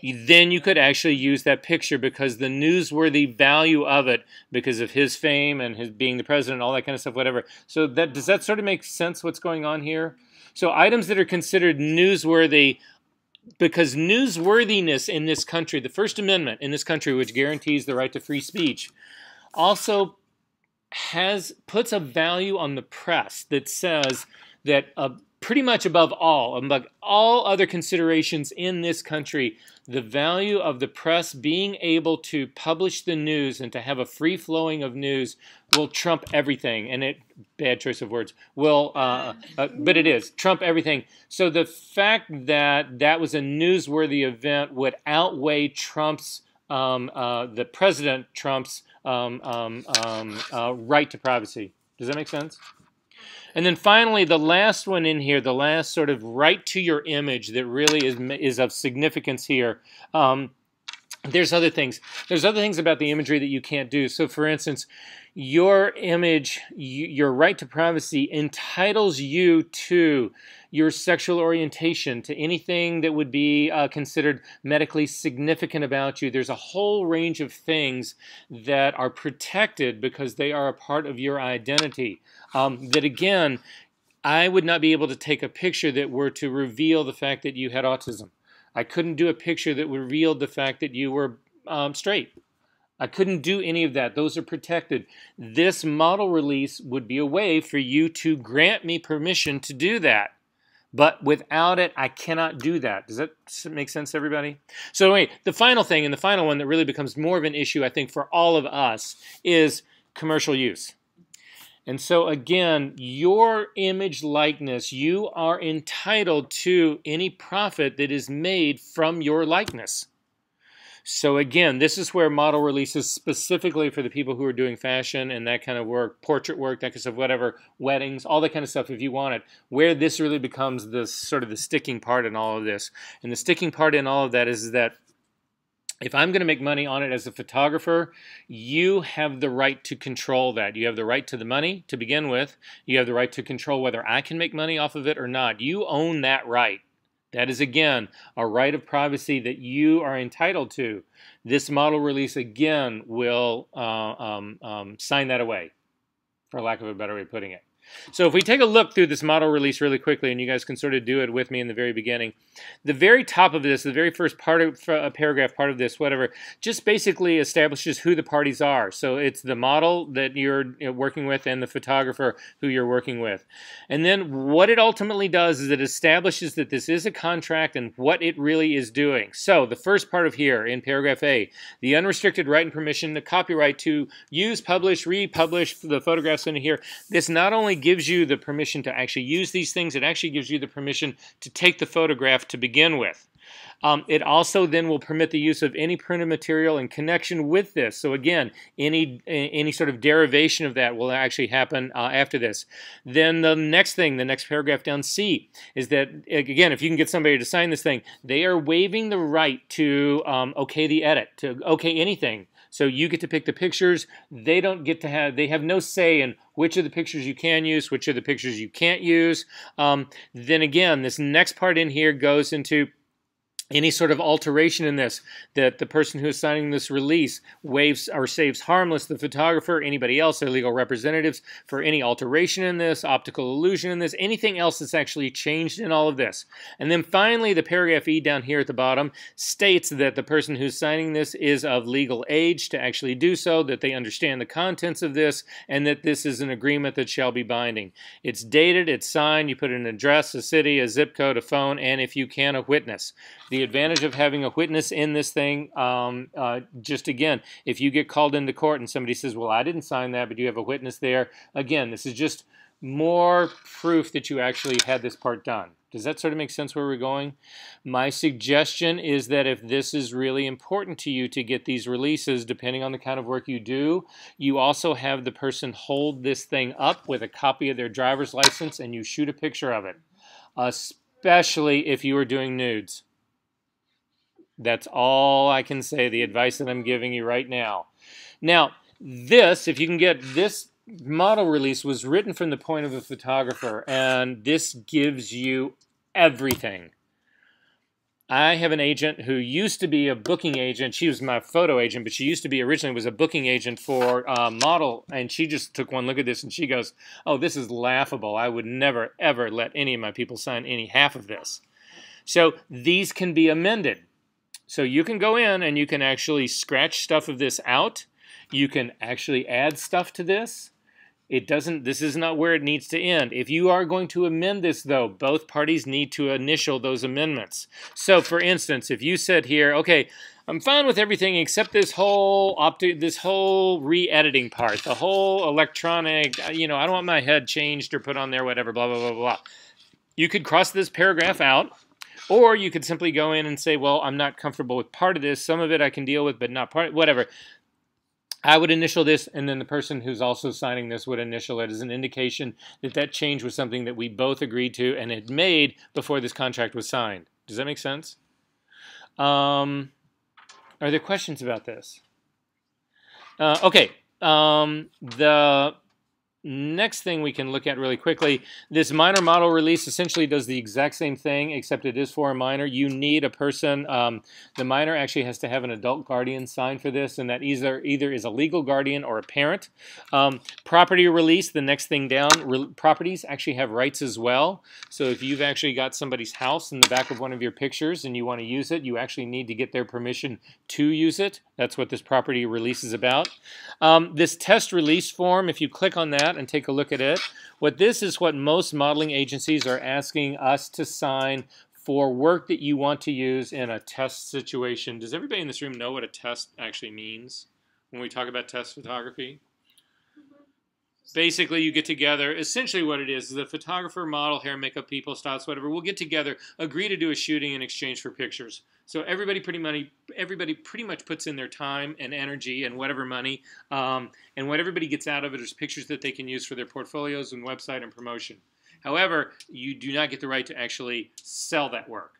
then you could actually use that picture, because the newsworthy value of it, because of his fame and his being the president, all that kind of stuff, whatever. So, does that sort of make sense what's going on here? So, items that are considered newsworthy, because newsworthiness in this country, the First Amendment in this country, which guarantees the right to free speech, also puts a value on the press that says that a pretty much above all other considerations in this country, the value of the press being able to publish the news and to have a free flowing of news will trump everything. And bad choice of words, but it is, trump everything. So the fact that that was a newsworthy event would outweigh the President Trump's right to privacy. Does that make sense? And then finally, the last one in here, the last sort of right to your image that really is of significance here. There's other things. There's other things about the imagery that you can't do. So for instance, your image, your right to privacy entitles you to your sexual orientation, to anything that would be considered medically significant about you. There's a whole range of things that are protected because they are a part of your identity. That again, I would not be able to take a picture that were to reveal the fact that you had autism. I couldn't do a picture that revealed the fact that you were straight. I couldn't do any of that. Those are protected. This model release would be a way for you to grant me permission to do that. But without it, I cannot do that. Does that make sense to everybody? So anyway, the final thing, and the final one that really becomes more of an issue, I think, for all of us is commercial use. And so again, your image likeness, you are entitled to any profit that is made from your likeness. So again, this is where model releases specifically for the people who are doing fashion and that kind of work, portrait work, that kind of stuff, whatever, weddings, all that kind of stuff if you want it, where this really becomes the sort of the sticking part in all of this. And the sticking part in all of that is that if I'm going to make money on it as a photographer, you have the right to control that. You have the right to the money to begin with. You have the right to control whether I can make money off of it or not. You own that right. That is, again, a right of privacy that you are entitled to. This model release, again, will sign that away, for lack of a better way of putting it. So if we take a look through this model release really quickly, and you guys can sort of do it with me in the very beginning, the very top of this, the very first part of paragraph part of this, whatever, just basically establishes who the parties are. So it's the model that you're working with and the photographer who you're working with. And then what it ultimately does is it establishes that this is a contract and what it really is doing. So the first part of here in paragraph A, the unrestricted right and permission, the copyright to use, publish, republish the photographs in here. This not only gives you the permission to actually use these things, it actually gives you the permission to take the photograph to begin with. It also then will permit the use of any printed material in connection with this. So again, any sort of derivation of that will actually happen after this. Then the next thing, the next paragraph down C, is that, again, if you can get somebody to sign this thing, they are waiving the right to okay the edit, to okay anything. So you get to pick the pictures. They don't get to have, they have no say in which of the pictures you can use, which of the pictures you can't use. Then again, this next part in here goes into any sort of alteration in this, that the person who is signing this release waives or saves harmless the photographer, anybody else, their legal representatives, for any alteration in this, optical illusion in this, anything else that's actually changed in all of this. And then finally, the paragraph E down here at the bottom states that the person who's signing this is of legal age to actually do so, that they understand the contents of this, and that this is an agreement that shall be binding. It's dated, it's signed, you put an address, a city, a zip code, a phone, and if you can, a witness. The advantage of having a witness in this thing, just again, if you get called into court and somebody says, well, I didn't sign that, but you have a witness there, again, this is just more proof that you actually had this part done. Does that sort of make sense where we're going? My suggestion is that if this is really important to you to get these releases, depending on the kind of work you do, you also have the person hold this thing up with a copy of their driver's license and you shoot a picture of it, especially if you are doing nudes. That's all I can say, the advice that I'm giving you right now. Now, this, if you can get this model release, was written from the point of a photographer, and this gives you everything. I have an agent who used to be a booking agent. She was my photo agent, but she used to be originally was a booking agent for model, and she just took one look at this and she goes, oh, this is laughable. I would never, ever let any of my people sign any half of this. So these can be amended. So you can go in and you can actually scratch stuff of this out. You can actually add stuff to this. It doesn't, this is not where it needs to end. If you are going to amend this, though, both parties need to initial those amendments. So, for instance, if you said here, okay, I'm fine with everything except this whole re-editing part, the whole electronic, I don't want my head changed or put on there, whatever, blah, blah, blah, blah. You could cross this paragraph out, or you could simply go in and say, well, I'm not comfortable with part of this. Some of it I can deal with, but not part, whatever. I would initial this, and then the person who's also signing this would initial it as an indication that that change was something that we both agreed to and had made before this contract was signed. Does that make sense? Are there questions about this? Okay. The next thing we can look at really quickly, this minor model release essentially does the exact same thing, except it is for a minor. You need a person, the minor actually has to have an adult guardian sign for this, and that either is a legal guardian or a parent. Property release, the next thing down, properties actually have rights as well. So if you've actually got somebody's house in the back of one of your pictures and you want to use it, you actually need to get their permission to use it. That's what this property release is about. This test release form, if you click on that and take a look at it, what most modeling agencies are asking us to sign for work that you want to use in a test situation. Does everybody in this room know what a test actually means when we talk about test photography? Basically, you get together, essentially what it is the photographer, model, hair, makeup people, stylists, whatever, will get together, agree to do a shooting in exchange for pictures. So everybody pretty much puts in their time and energy and whatever money, and what everybody gets out of it is pictures that they can use for their portfolios and website and promotion. However, you do not get the right to actually sell that work.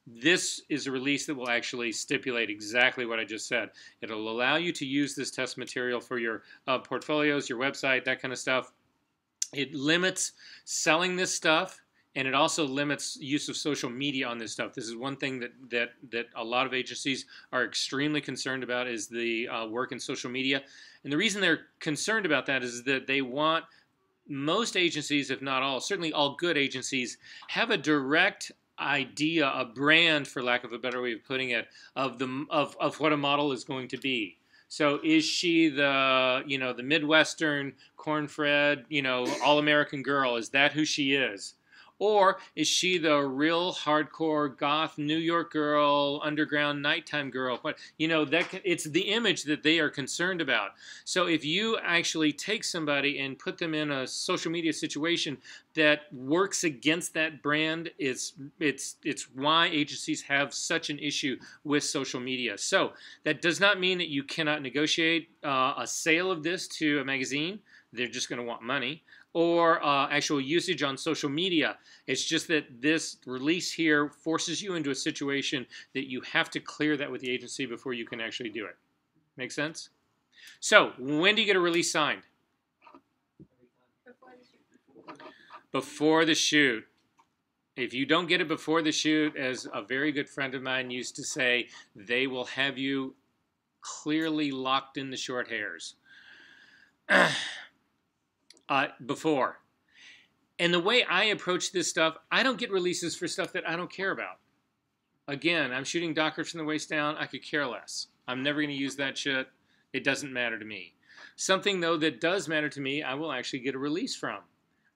This is a release that will actually stipulate exactly what I just said. It'll allow you to use this test material for your portfolios, your website, that kind of stuff. It limits selling this stuff, and it also limits use of social media on this stuff. This is one thing that a lot of agencies are extremely concerned about is the work in social media. And the reason they're concerned about that is that they want most agencies, if not all, certainly all good agencies, have a direct idea, a brand, for lack of a better way of putting it, of what a model is going to be. So is she the Midwestern corn-fed, all-American girl? Is that who she is? Or is she the real hardcore goth New York girl, underground nighttime girl? It's the image that they are concerned about. So if you actually take somebody and put them in a social media situation that works against that brand, it's why agencies have such an issue with social media. So that does not mean that you cannot negotiate a sale of this to a magazine. They're just going to want money. Or actual usage on social media. It's just that this release here forces you into a situation that you have to clear that with the agency before you can actually do it. Make sense? So, when do you get a release signed? Before the shoot. If you don't get it before the shoot, as a very good friend of mine used to say, they will have you clearly locked in the short hairs. Before. And the way I approach this stuff, I don't get releases for stuff that I don't care about. Again, I'm shooting Dockers from the waist down. I could care less. I'm never going to use that shit. It doesn't matter to me. Something, though, that does matter to me, I will actually get a release from.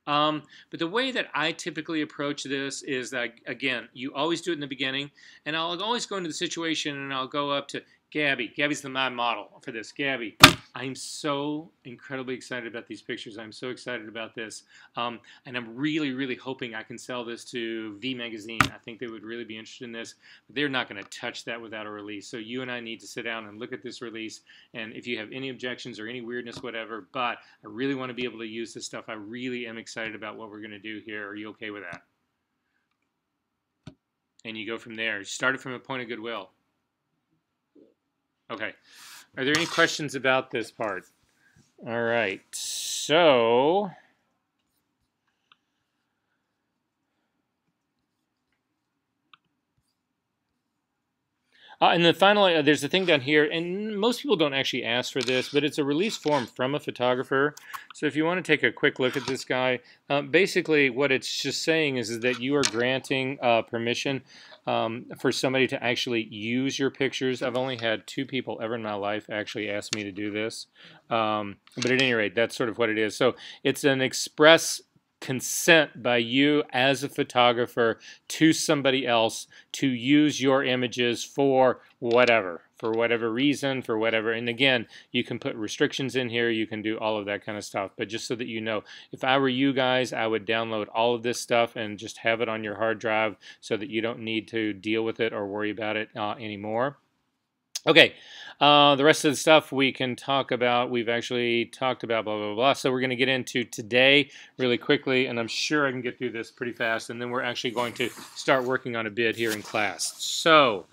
But the way that I typically approach this is that, again, you always do it in the beginning. And I'll always go into the situation and I'll go up to Gabby. Gabby's my model for this. Gabby, I'm so incredibly excited about these pictures. I'm so excited about this. And I'm really, really hoping I can sell this to V Magazine. I think they would really be interested in this. But they're not going to touch that without a release. So you and I need to sit down and look at this release. And if you have any objections or any weirdness, whatever, but I really want to be able to use this stuff. I really am excited about what we're going to do here. Are you okay with that? And you go from there. Start it from a point of goodwill. Okay. Are there any questions about this part? All right. So And then finally, there's a thing down here, and most people don't actually ask for this, but it's a release form from a photographer. So if you want to take a quick look at this guy, basically what it's just saying is that you are granting permission for somebody to actually use your pictures. I've only had 2 people ever in my life actually ask me to do this. But at any rate, that's sort of what it is. So it's an express consent by you as a photographer to somebody else to use your images for whatever reason, for whatever. And again, you can put restrictions in here, you can do all of that kind of stuff. But just so that you know, if I were you guys, I would download all of this stuff and just have it on your hard drive so that you don't need to deal with it or worry about it anymore. Okay, the rest of the stuff we can talk about. We've actually talked about blah, blah, blah. So we're going to get into today really quickly, and I'm sure I can get through this pretty fast, and then we're actually going to start working on a bid here in class. So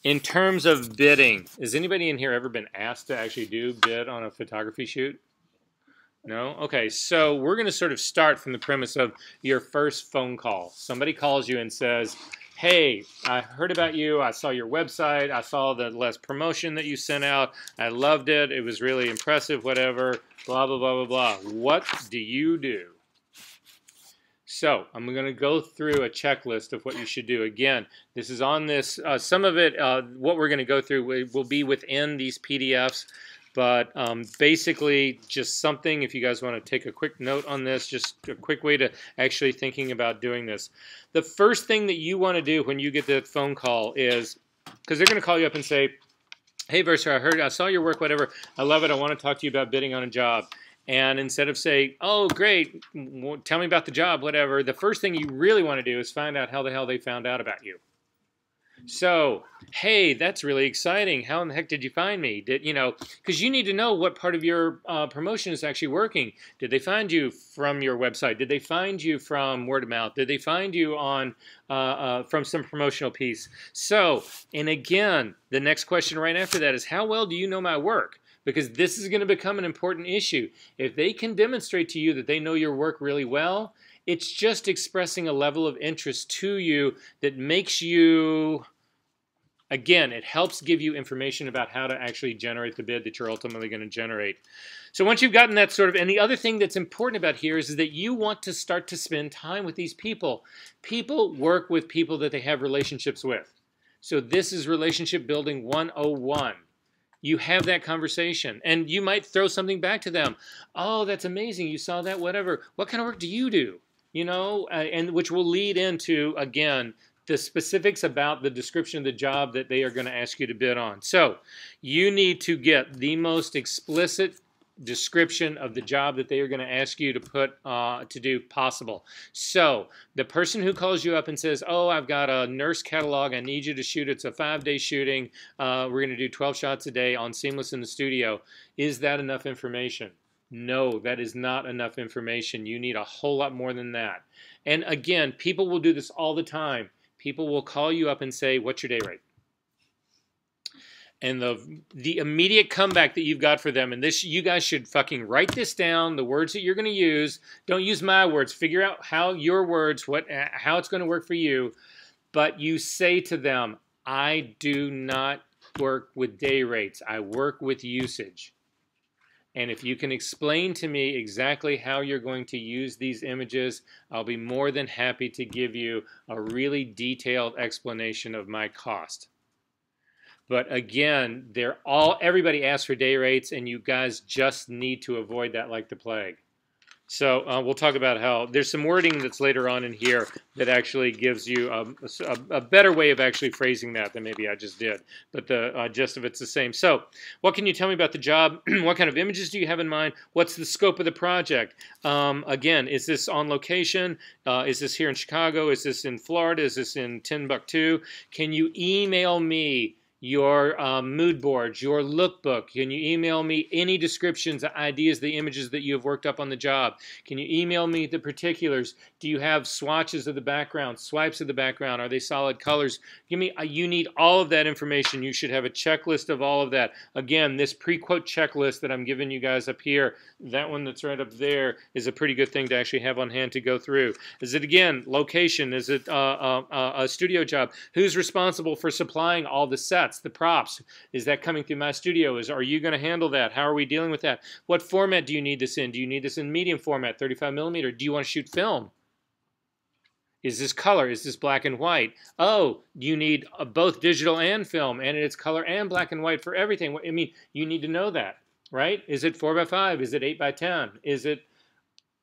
in terms of bidding, has anybody in here ever been asked to actually bid on a photography shoot? No? Okay, so we're going to sort of start from the premise of your first phone call. Somebody calls you and says, hey, I heard about you, I saw your website, I saw the last promotion that you sent out, I loved it, it was really impressive, whatever, blah, blah, blah, blah, blah. What do you do? So I'm going to go through a checklist of what you should do. Again, this is on this, some of it, what we're going to go through will be within these PDFs. But basically, just something, if you guys want to take a quick note on this, just a quick way to actually thinking about doing this. The first thing that you want to do when you get that phone call is, because they're going to call you up and say, hey, Versa, I saw your work, whatever. I love it. I want to talk to you about bidding on a job. And instead of saying, oh, great, tell me about the job, whatever, the first thing you really want to do is find out how the hell they found out about you. So, hey, that's really exciting. How in the heck did you find me? Because you need to know what part of your promotion is actually working. Did they find you from your website? Did they find you from word of mouth? Did they find you on from some promotional piece? So, and again, the next question right after that is, how well do you know my work? Because this is going to become an important issue. If they can demonstrate to you that they know your work really well, it's just expressing a level of interest to you that makes you, again, it helps give you information about how to actually generate the bid that you're ultimately going to generate. So once you've gotten that sort of, and the other thing that's important about here is that you want to start to spend time with these people. People work with people that they have relationships with. So this is relationship building 101. You have that conversation, and you might throw something back to them. Oh, that's amazing. You saw that, whatever. What kind of work do you do? And which will lead into, again, the specifics about the description of the job that they are going to ask you to bid on. So you need to get the most explicit description of the job that they are going to ask you to put to do possible. So the person who calls you up and says, oh, I've got a nurse catalog, I need you to shoot, it's a 5-day shooting, we're going to do 12 shots a day on Seamless in the studio. Is that enough information? No, that is not enough information. You need a whole lot more than that. And again, people will do this all the time. People will call you up and say, what's your day rate? And the immediate comeback that you've got for them, and this, you guys should fucking write this down, the words that you're going to use. Don't use my words. Figure out how your words, how it's going to work for you. But you say to them, I do not work with day rates. I work with usage. And if you can explain to me exactly how you're going to use these images, I'll be more than happy to give you a really detailed explanation of my cost. But again, everybody asks for day rates, and you guys just need to avoid that like the plague. So we'll talk about how there's some wording that's later on in here that actually gives you a better way of actually phrasing that than maybe I just did. But the gist of it's the same. So what can you tell me about the job? What kind of images do you have in mind? What's the scope of the project? Again, is this on location? Is this here in Chicago? Is this in Florida? Is this in Timbuktu? Can you email me your mood boards, your lookbook? Can you email me any descriptions, ideas, the images that you have worked up on the job? Can you email me the particulars? Do you have swatches of the background, swipes of the background? Are they solid colors? You need all of that information. You should have a checklist of all of that. Again, this PreQuote checklist that I'm giving you guys up here, that one that's right up there, is a pretty good thing to actually have on hand to go through. Is it, again, location? Is it a studio job? Who's responsible for supplying all the sets? sets, the props? Is that coming through my studio? Are you going to handle that? How are we dealing with that? What format do you need this in? Do you need this in medium format, 35 millimeter? Do you want to shoot film? Is this color? Is this black and white? Oh, you need both digital and film, and it's color and black and white for everything. I mean, you need to know that, right? Is it 4x5? Is it 8x10? Is it,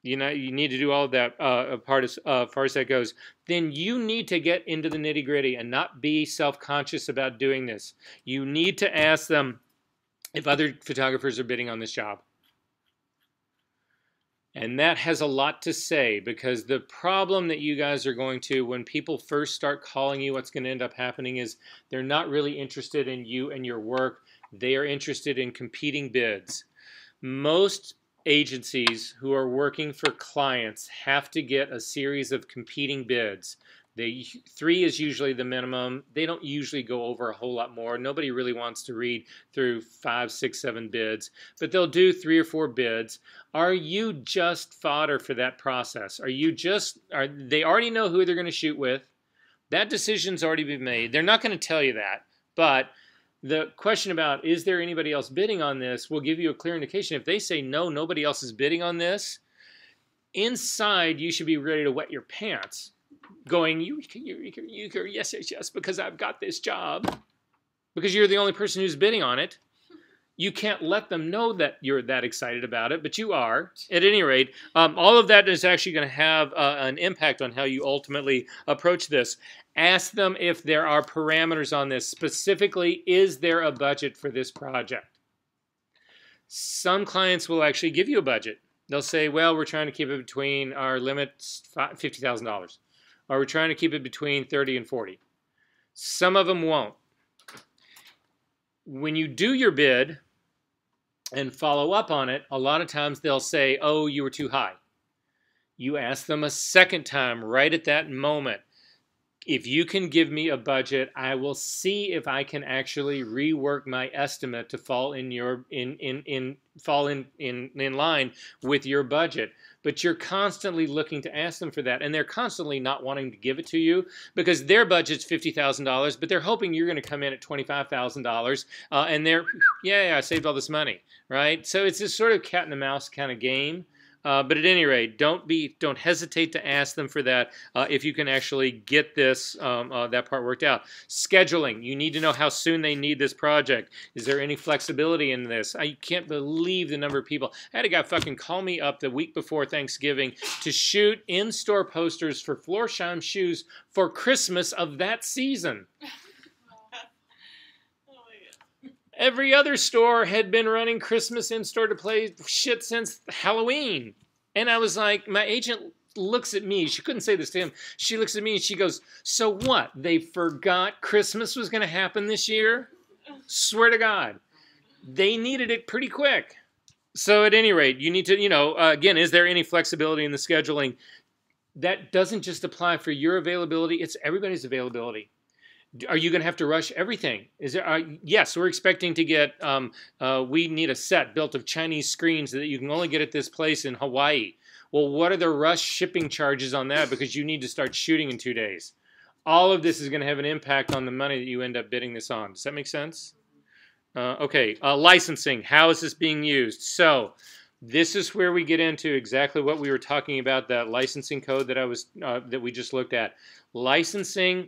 you need to do all of that as far as that goes. Then you need to get into the nitty gritty and not be self-conscious about doing this. You need to ask them if other photographers are bidding on this job. And that has a lot to say, because the problem that you guys are going to, when people first start calling you, what's going to end up happening is they're not really interested in you and your work. They are interested in competing bids. Most agencies who are working for clients have to get a series of competing bids. 3 is usually the minimum. They don't usually go over a whole lot more. Nobody really wants to read through 5, 6, 7 bids, but they'll do 3 or 4 bids. Are you just fodder for that process? They already know who they're going to shoot with. That decision's already been made. They're not going to tell you that, but the question about is there anybody else bidding on this will give you a clear indication. If they say no, nobody else is bidding on this, inside you should be ready to wet your pants, going, yes, because I've got this job, because you're the only person who's bidding on it. You can't let them know that you're that excited about it, but you are. At any rate, all of that is actually going to have an impact on how you ultimately approach this. Ask them if there are parameters on this. Specifically, is there a budget for this project? Some clients will actually give you a budget. They'll say, well, we're trying to keep it between our limits, $50,000. Or we're trying to keep it between 30 and 40. Some of them won't. When you do your bid and follow up on it, a lot of times they'll say, oh, you were too high. You ask them a second time right at that moment. If you can give me a budget, I will see if I can actually rework my estimate to fall in line with your budget. But you're constantly looking to ask them for that, and they're constantly not wanting to give it to you because their budget's $50,000, but they're hoping you're going to come in at $25,000, and they're, yeah, I saved all this money, right? So it's this sort of cat and the mouse kind of game. But at any rate, don't hesitate to ask them for that if you can actually get this that part worked out. Scheduling, you need to know how soon they need this project. Is there any flexibility in this? I can't believe the number of people. I had a guy fucking call me up the week before Thanksgiving to shoot in-store posters for Florsheim shoes for Christmas of that season. Every other store had been running Christmas in-store display shit since Halloween. And I was like, my agent looks at me. She couldn't say this to him. She looks at me and she goes, so what? They forgot Christmas was going to happen this year? Swear to God. They needed it pretty quick. So at any rate, you need to, again, is there any flexibility in the scheduling? That doesn't just apply for your availability. It's everybody's availability. Are you going to have to rush everything? Yes, we're expecting to get, we need a set built of Chinese screens that you can only get at this place in Hawaii. Well, what are the rush shipping charges on that? Because you need to start shooting in 2 days. All of this is going to have an impact on the money that you end up bidding this on. Does that make sense? Okay, licensing. How is this being used? So this is where we get into exactly what we were talking about, that licensing code that we just looked at. Licensing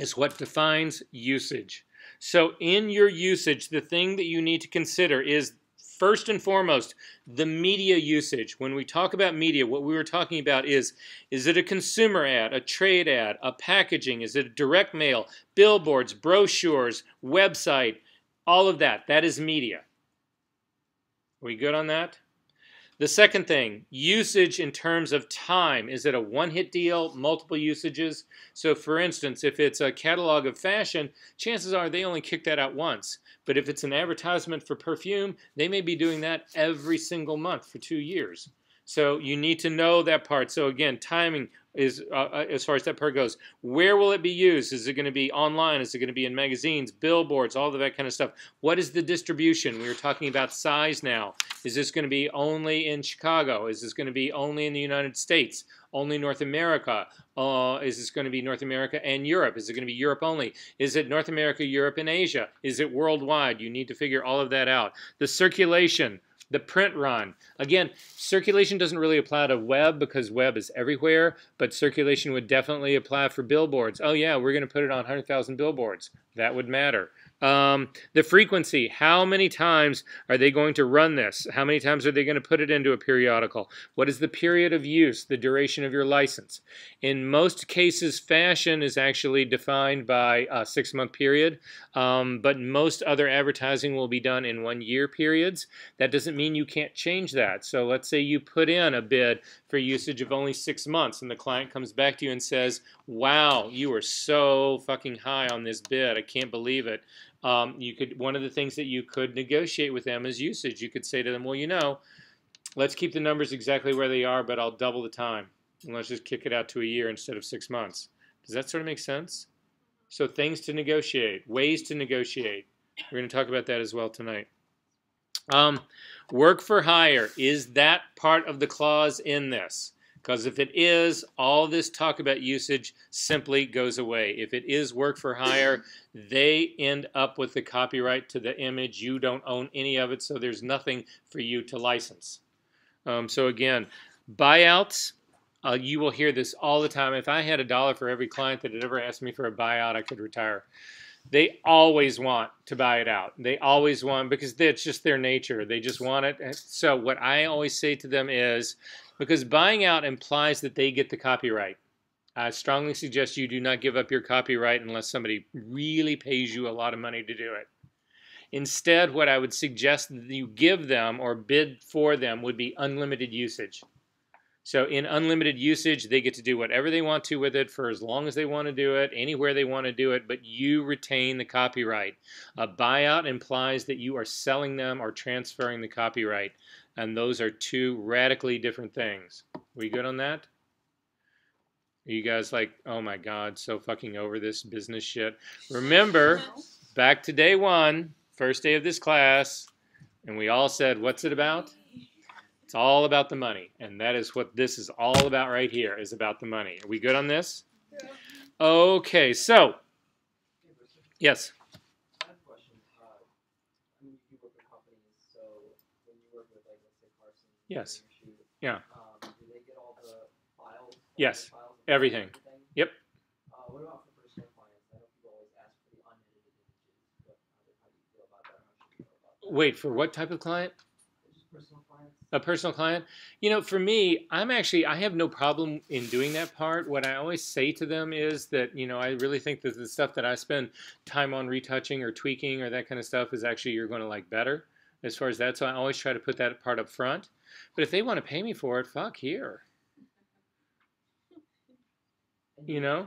is what defines usage. So in your usage, the thing that you need to consider is, first and foremost, the media usage. When we talk about media, what we were talking about is it a consumer ad, a trade ad, a packaging? Is it a direct mail, billboards, brochures, website? All of that. That is media. Are we good on that? The second thing, usage in terms of time. Is it a one-hit deal, multiple usages? So for instance, if it's a catalog of fashion, chances are they only kick that out once. But if it's an advertisement for perfume, they may be doing that every single month for 2 years. So you need to know that part. So again, timing is, as far as that part goes. Where will it be used? Is it going to be online? Is it going to be in magazines, billboards, all of that kind of stuff? What is the distribution? We were talking about size now. Is this going to be only in Chicago? Is this going to be only in the United States? only North America? Is this going to be North America and Europe? Is it going to be Europe only? Is it North America, Europe, and Asia? Is it worldwide? You need to figure all of that out. The circulation, the print run. Again, circulation doesn't really apply to web because web is everywhere, but circulation would definitely apply for billboards. Oh yeah, we're going to put it on 100,000 billboards. That would matter. The frequency, how many times are they going to run this? How many times are they going to put it into a periodical? What is the period of use, the duration of your license? In most cases, fashion is actually defined by a 6-month period, but most other advertising will be done in 1-year periods. That doesn't mean you can't change that. So let's say you put in a bid for usage of only 6 months and the client comes back to you and says, wow, you were so fucking high on this bid. I can't believe it. One of the things that you could negotiate with them is usage. You could say to them, well, you know, let's keep the numbers exactly where they are, but I'll double the time. And let's just kick it out to a year instead of 6 months. Does that sort of make sense? So things to negotiate, ways to negotiate. We're going to talk about that as well tonight. Work for hire. Is that part of the clause in this? Because if it is, all this talk about usage simply goes away. If it is work for hire, they end up with the copyright to the image. You don't own any of it, so there's nothing for you to license. So again, buyouts, you will hear this all the time. If I had $1 for every client that had ever asked me for a buyout, I could retire. They always want to buy it out. They always want, because it's just their nature. They just want it. So what I always say to them is, because buying out implies that they get the copyright, I strongly suggest you do not give up your copyright unless somebody really pays you a lot of money to do it. Instead, what I would suggest that you give them or bid for them would be unlimited usage. So in unlimited usage, they get to do whatever they want to with it for as long as they want to do it, anywhere they want to do it, but you retain the copyright. A buyout implies that you are selling them or transferring the copyright, and those are two radically different things. We good on that? Are you guys like, oh my God, so fucking over this business shit? Remember, back to day one, first day of this class, and we all said, what's it about? It's all about the money, and that is what this is all about right here, is about the money. Are we good on this? Yeah. Okay, so, yes? I have a question. You work with companies, so when you work with, like, let's say Carson, yes. Shoot, yeah. Do they get all the files? Yes, files everything. Yep. What about for personal clients? I know people always ask for the unedited images, but how do you feel about that? How should you feel about that? Wait, for what type of client? Personal clients. A personal client? You know, for me, I have no problem in doing that part. What I always say to them is that, you know, I really think that the stuff that I spend time on retouching or tweaking or that kind of stuff is actually you're going to like better as far as that. So I always try to put that part up front. But if they want to pay me for it, fuck here. You know?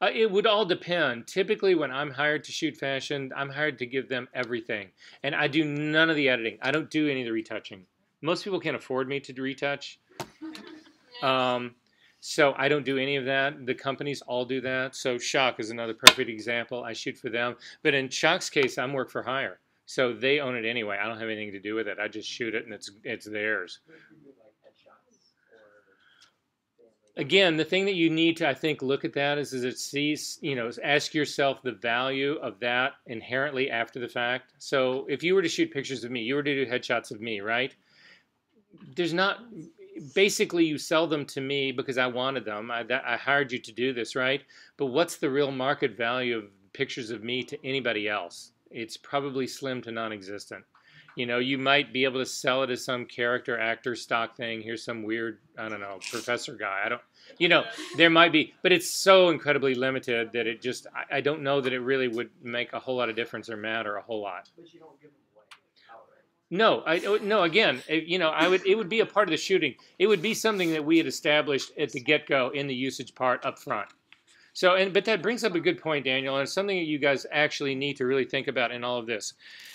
It would all depend. Typically, when I'm hired to shoot fashion, I'm hired to give them everything. And I do none of the editing. I don't do any of the retouching. Most people can't afford me to retouch. So I don't do any of that. The companies all do that. So Shock is another perfect example. I shoot for them. But in Shock's case, I'm work for hire. So they own it anyway. I don't have anything to do with it. I just shoot it, and it's theirs. Again, the thing that you need to, I think, look at that is it sees, you know, ask yourself the value of that inherently after the fact. So if you were to shoot pictures of me, you were to do headshots of me, right? There's not, basically you sell them to me because I wanted them. I hired you to do this, right? But what's the real market value of pictures of me to anybody else? It's probably slim to non-existent. You know, you might be able to sell it as some character actor stock thing. Here's some weird, I don't know, professor guy. I don't, you know, there might be, but it's so incredibly limited that it just, I don't know that it really would make a whole lot of difference or matter a whole lot. But you don't give them away outright. No, again, you know, it would be a part of the shooting. It would be something that we had established at the get-go in the usage part up front. So, but that brings up a good point, Daniel, and it's something that you guys actually need to really think about in all of this.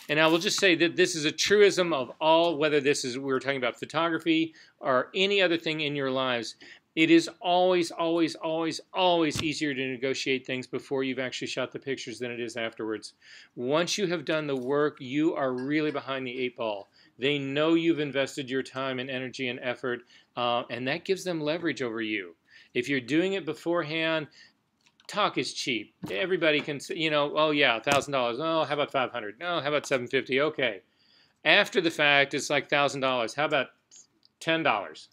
And I will just say that this is a truism of all, whether this is, we were talking about photography or any other thing in your lives. It is always, always, always, always easier to negotiate things before you've actually shot the pictures than it is afterwards. Once you have done the work, you are really behind the 8 ball. They know you've invested your time and energy and effort, and that gives them leverage over you. If you're doing it beforehand, talk is cheap. Everybody can, oh yeah, $1,000. Oh, how about 500? No, how about 750? Okay. After the fact, it's like $1,000. How about $10?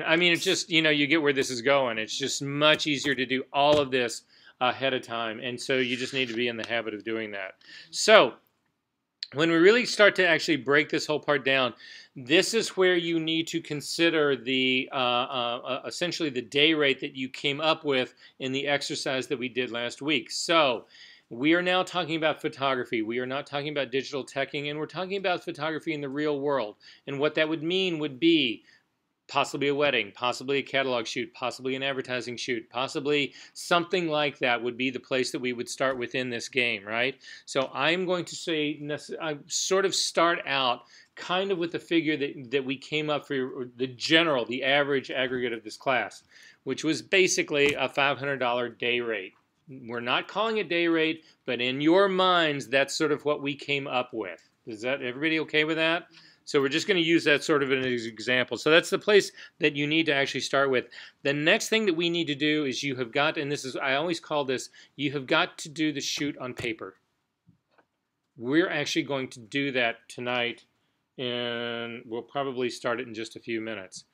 I mean, it's just, you get where this is going. It's just much easier to do all of this ahead of time. And so you just need to be in the habit of doing that. So when we really start to actually break this whole part down, this is where you need to consider the essentially the day rate that you came up with in the exercise that we did last week. So we are now talking about photography. We are not talking about digital teching, and we're talking about photography in the real world. And what that would mean would be possibly a wedding, possibly a catalog shoot, possibly an advertising shoot, possibly something like that would be the place that we would start within this game, right? So I'm going to say, I sort of start out kind of with the figure that we came up for the average aggregate of this class, which was basically a $500 day rate. We're not calling it day rate, but in your minds, that's sort of what we came up with. Is that everybody okay with that? So we're just going to use that sort of as an example. So that's the place that you need to actually start with. The next thing that we need to do is you have got, and this is, I always call this, you have got to do the shoot on paper. We're actually going to do that tonight, and we'll probably start it in just a few minutes.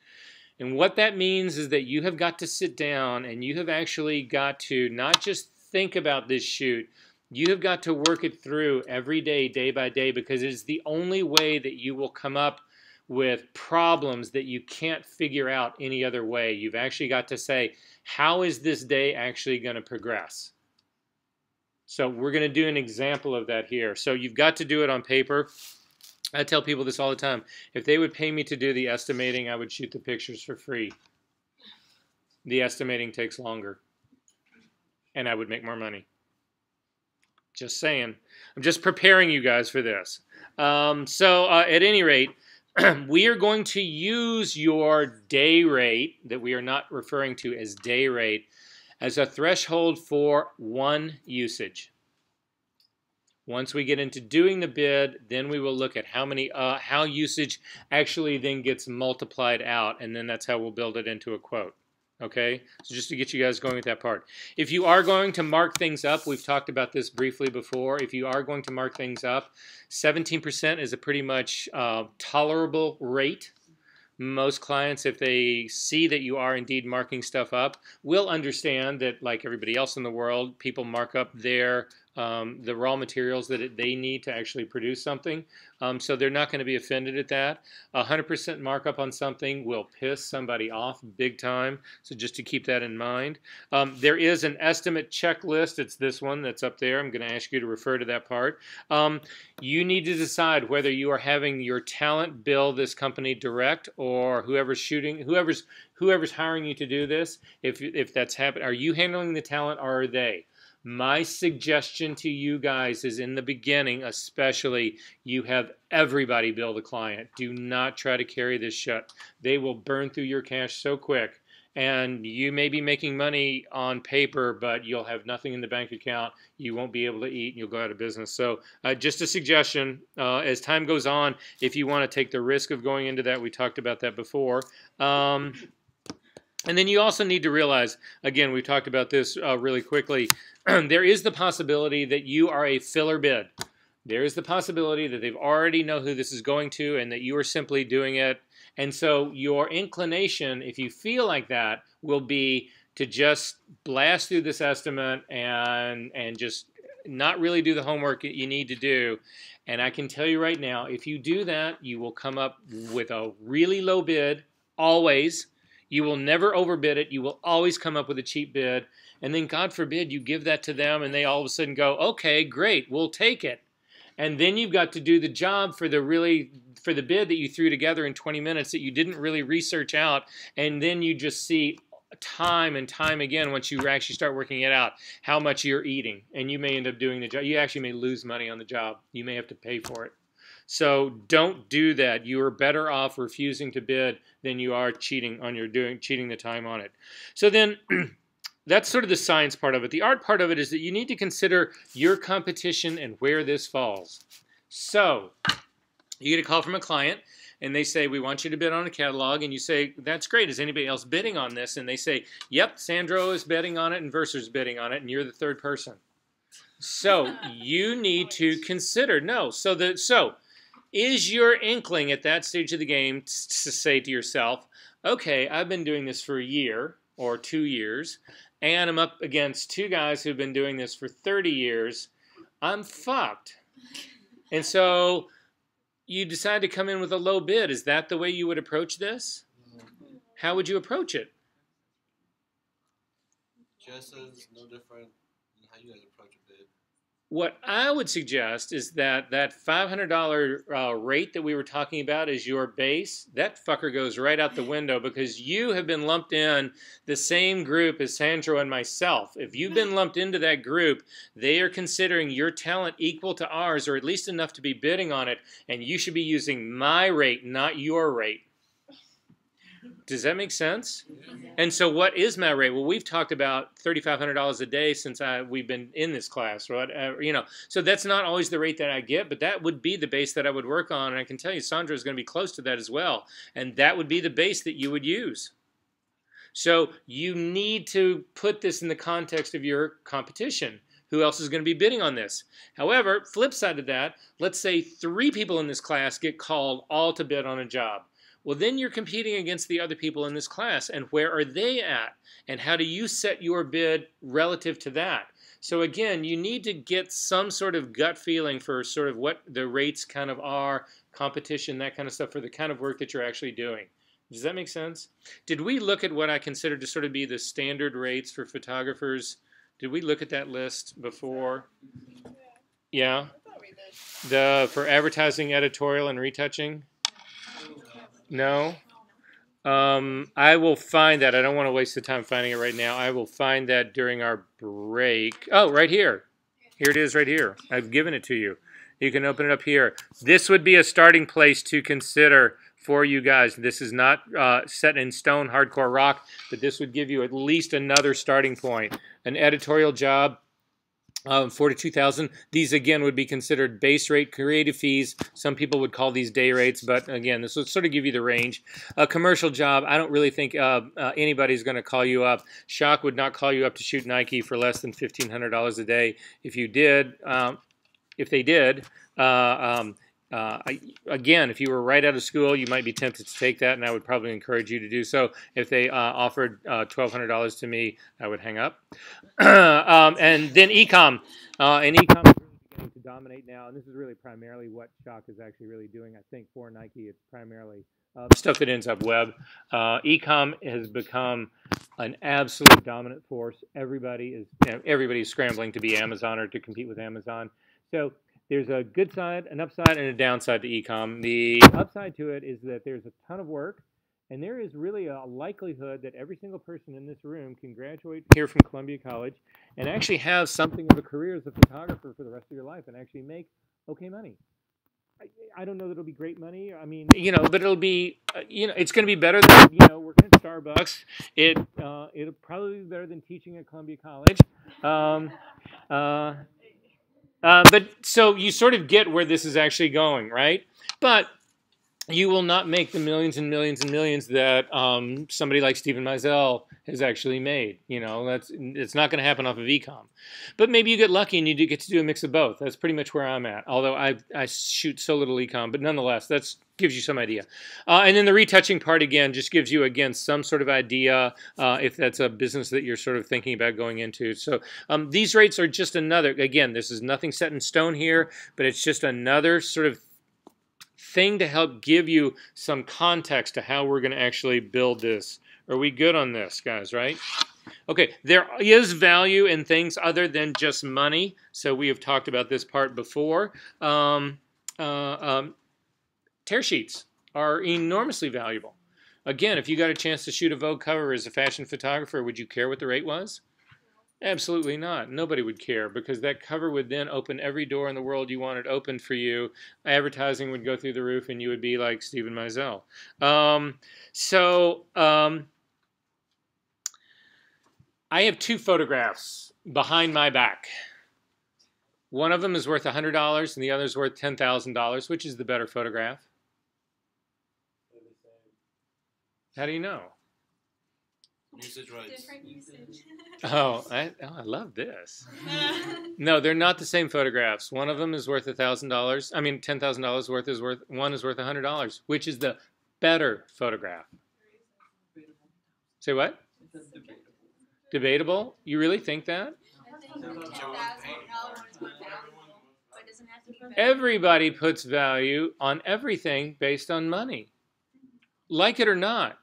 And what that means is that you have got to sit down and you have actually got to not just think about this shoot, you have got to work it through every day, day by day, because it is the only way that you will come up with problems that you can't figure out any other way. You've actually got to say, how is this day actually going to progress? So we're going to do an example of that here. So you've got to do it on paper. I tell people this all the time. If they would pay me to do the estimating, I would shoot the pictures for free. The estimating takes longer, and I would make more money. Just saying. I'm just preparing you guys for this. At any rate, we are going to use your day rate, that we are not referring to as day rate, as a threshold for one usage. Once we get into doing the bid, then we will look at how usage actually then gets multiplied out, and then that's how we'll build it into a quote. Okay, so just to get you guys going with that part. If you are going to mark things up, we've talked about this briefly before. If you are going to mark things up, 17% is a pretty much tolerable rate. Most clients, if they see that you are indeed marking stuff up, will understand that, like everybody else in the world, people mark up the raw materials that they need to actually produce something. So they're not going to be offended at that. 100% markup on something will piss somebody off big time. So just to keep that in mind. There is an estimate checklist. It's this one that's up there. I'm going to ask you to refer to that part. You need to decide whether you are having your talent bill this company direct, or whoever's hiring you to do this. If that's happening, are you handling the talent, or are they? My suggestion to you guys is, in the beginning especially, you have everybody bill the client. Do not try to carry this shut. They will burn through your cash so quick. And you may be making money on paper, but you'll have nothing in the bank account. You won't be able to eat, and you'll go out of business. So just a suggestion, as time goes on, if you want to take the risk of going into that, we talked about that before. And then you also need to realize, again, we talked about this really quickly, there is the possibility that you are a filler bid. There is the possibility that they've already know who this is going to, and that you are simply doing it. And so your inclination, if you feel like that, will be to just blast through this estimate and just not really do the homework that you need to do. And I can tell you right now, if you do that, you will come up with a really low bid, always. You will never overbid it. You will always come up with a cheap bid. And then, God forbid, you give that to them and they all of a sudden go, okay, great, we'll take it. And then you've got to do the job for the bid that you threw together in 20 minutes that you didn't really research out. And then you just see time and time again, once you actually start working it out, how much you're eating. And you may end up doing the job. You actually may lose money on the job. You may have to pay for it. So don't do that. You are better off refusing to bid than you are cheating the time on it. So then that's sort of the science part of it. The art part of it is that you need to consider your competition and where this falls. So you get a call from a client, and they say, we want you to bid on a catalog, and you say, that's great. Is anybody else bidding on this? And they say, yep, Sandro is bidding on it, and Verser's bidding on it, and you're the third person. So you need to consider, is your inkling at that stage of the game to say to yourself, okay, I've been doing this for a year or 2 years, and I'm up against two guys who've been doing this for 30 years. I'm fucked. And so you decide to come in with a low bid. Is that the way you would approach this? How would you approach it? Just as no different than how you guys approach a bid. What I would suggest is that $500 rate that we were talking about is your base. That fucker goes right out the window because you have been lumped in the same group as Sandro and myself. If you've been lumped into that group, they are considering your talent equal to ours, or at least enough to be bidding on it, and you should be using my rate, not your rate. Does that make sense? And so what is my rate? Well, we've talked about $3,500 a day since we've been in this class, right? So that's not always the rate that I get, but that would be the base that I would work on. And I can tell you Sandra is going to be close to that as well. And that would be the base that you would use. So you need to put this in the context of your competition. Who else is going to be bidding on this? However, flip side of that, let's say 3 people in this class get called all to bid on a job. Well, then you're competing against the other people in this class, and where are they at? And how do you set your bid relative to that? So again, you need to get some sort of gut feeling for sort of what the rates kind of are, competition, that kind of stuff for the kind of work that you're actually doing. Does that make sense? Did we look at what I consider to sort of be the standard rates for photographers? Did we look at that list before? Yeah? I thought we did. For advertising, editorial, and retouching? No? I will find that. I don't want to waste the time finding it right now. I will find that during our break. Oh, right here. Here it is right here. I've given it to you. You can open it up here. This would be a starting place to consider for you guys. This is not set in stone, hardcore rock, but this would give you at least another starting point. An editorial job, $42,000. These again would be considered base rate creative fees. Some people would call these day rates, but again, this would sort of give you the range. A commercial job, I don't really think anybody's going to call you up. Shock would not call you up to shoot Nike for less than $1,500 a day. If you did, if they did, again, if you were right out of school, you might be tempted to take that, and I would probably encourage you to do so. If they offered $1,200 to me, I would hang up. And then e-com. And e-com is really beginning to dominate now, and this is really primarily what Shock is actually really doing. I think for Nike, it's primarily stuff that ends up web. E-com has become an absolute dominant force. Everybody is scrambling to be Amazon or to compete with Amazon. So there's a good side, an upside, and a downside to e-com. The upside to it is that there's a ton of work, and there is really a likelihood that every single person in this room can graduate here from Columbia College and actually have something of a career as a photographer for the rest of your life and actually make okay money. I don't know that it'll be great money. I mean, but it'll be, it's going to be better than, working at Starbucks. It'll probably be better than teaching at Columbia College. But so you sort of get where this is actually going, right? But you will not make the millions and millions and millions that somebody like Stephen Meisel has actually made. It's not going to happen off of e-com. But maybe you get lucky and you do get to do a mix of both. That's pretty much where I'm at. Although I shoot so little e-com, but nonetheless, that gives you some idea. And then the retouching part, again, just gives you, again, some sort of idea if that's a business that you're sort of thinking about going into. So these rates are just another, again, this is nothing set in stone here, but it's just another sort of thing to help give you some context to how we're going to actually build this. Are we good on this, guys, right? Okay, there is value in things other than just money. So we have talked about this part before. Tear sheets are enormously valuable. Again, if you got a chance to shoot a Vogue cover as a fashion photographer, would you care what the rate was? Absolutely not. Nobody would care because that cover would then open every door in the world you wanted open for you. Advertising would go through the roof and you would be like Stephen Meisel. I have 2 photographs behind my back. One of them is worth $100 and the other is worth $10,000. Which is the better photograph? How do you know? Usage rights. Different usage. Oh, I love this. No, they're not the same photographs. One of them is worth $1,000. I mean, $10,000 worth. One is worth $100. Which is the better photograph? Say what? It's debatable. Debatable? You really think that? I think the $10,000 one is more valuable, but it doesn't have to be better. Everybody puts value on everything based on money, like it or not.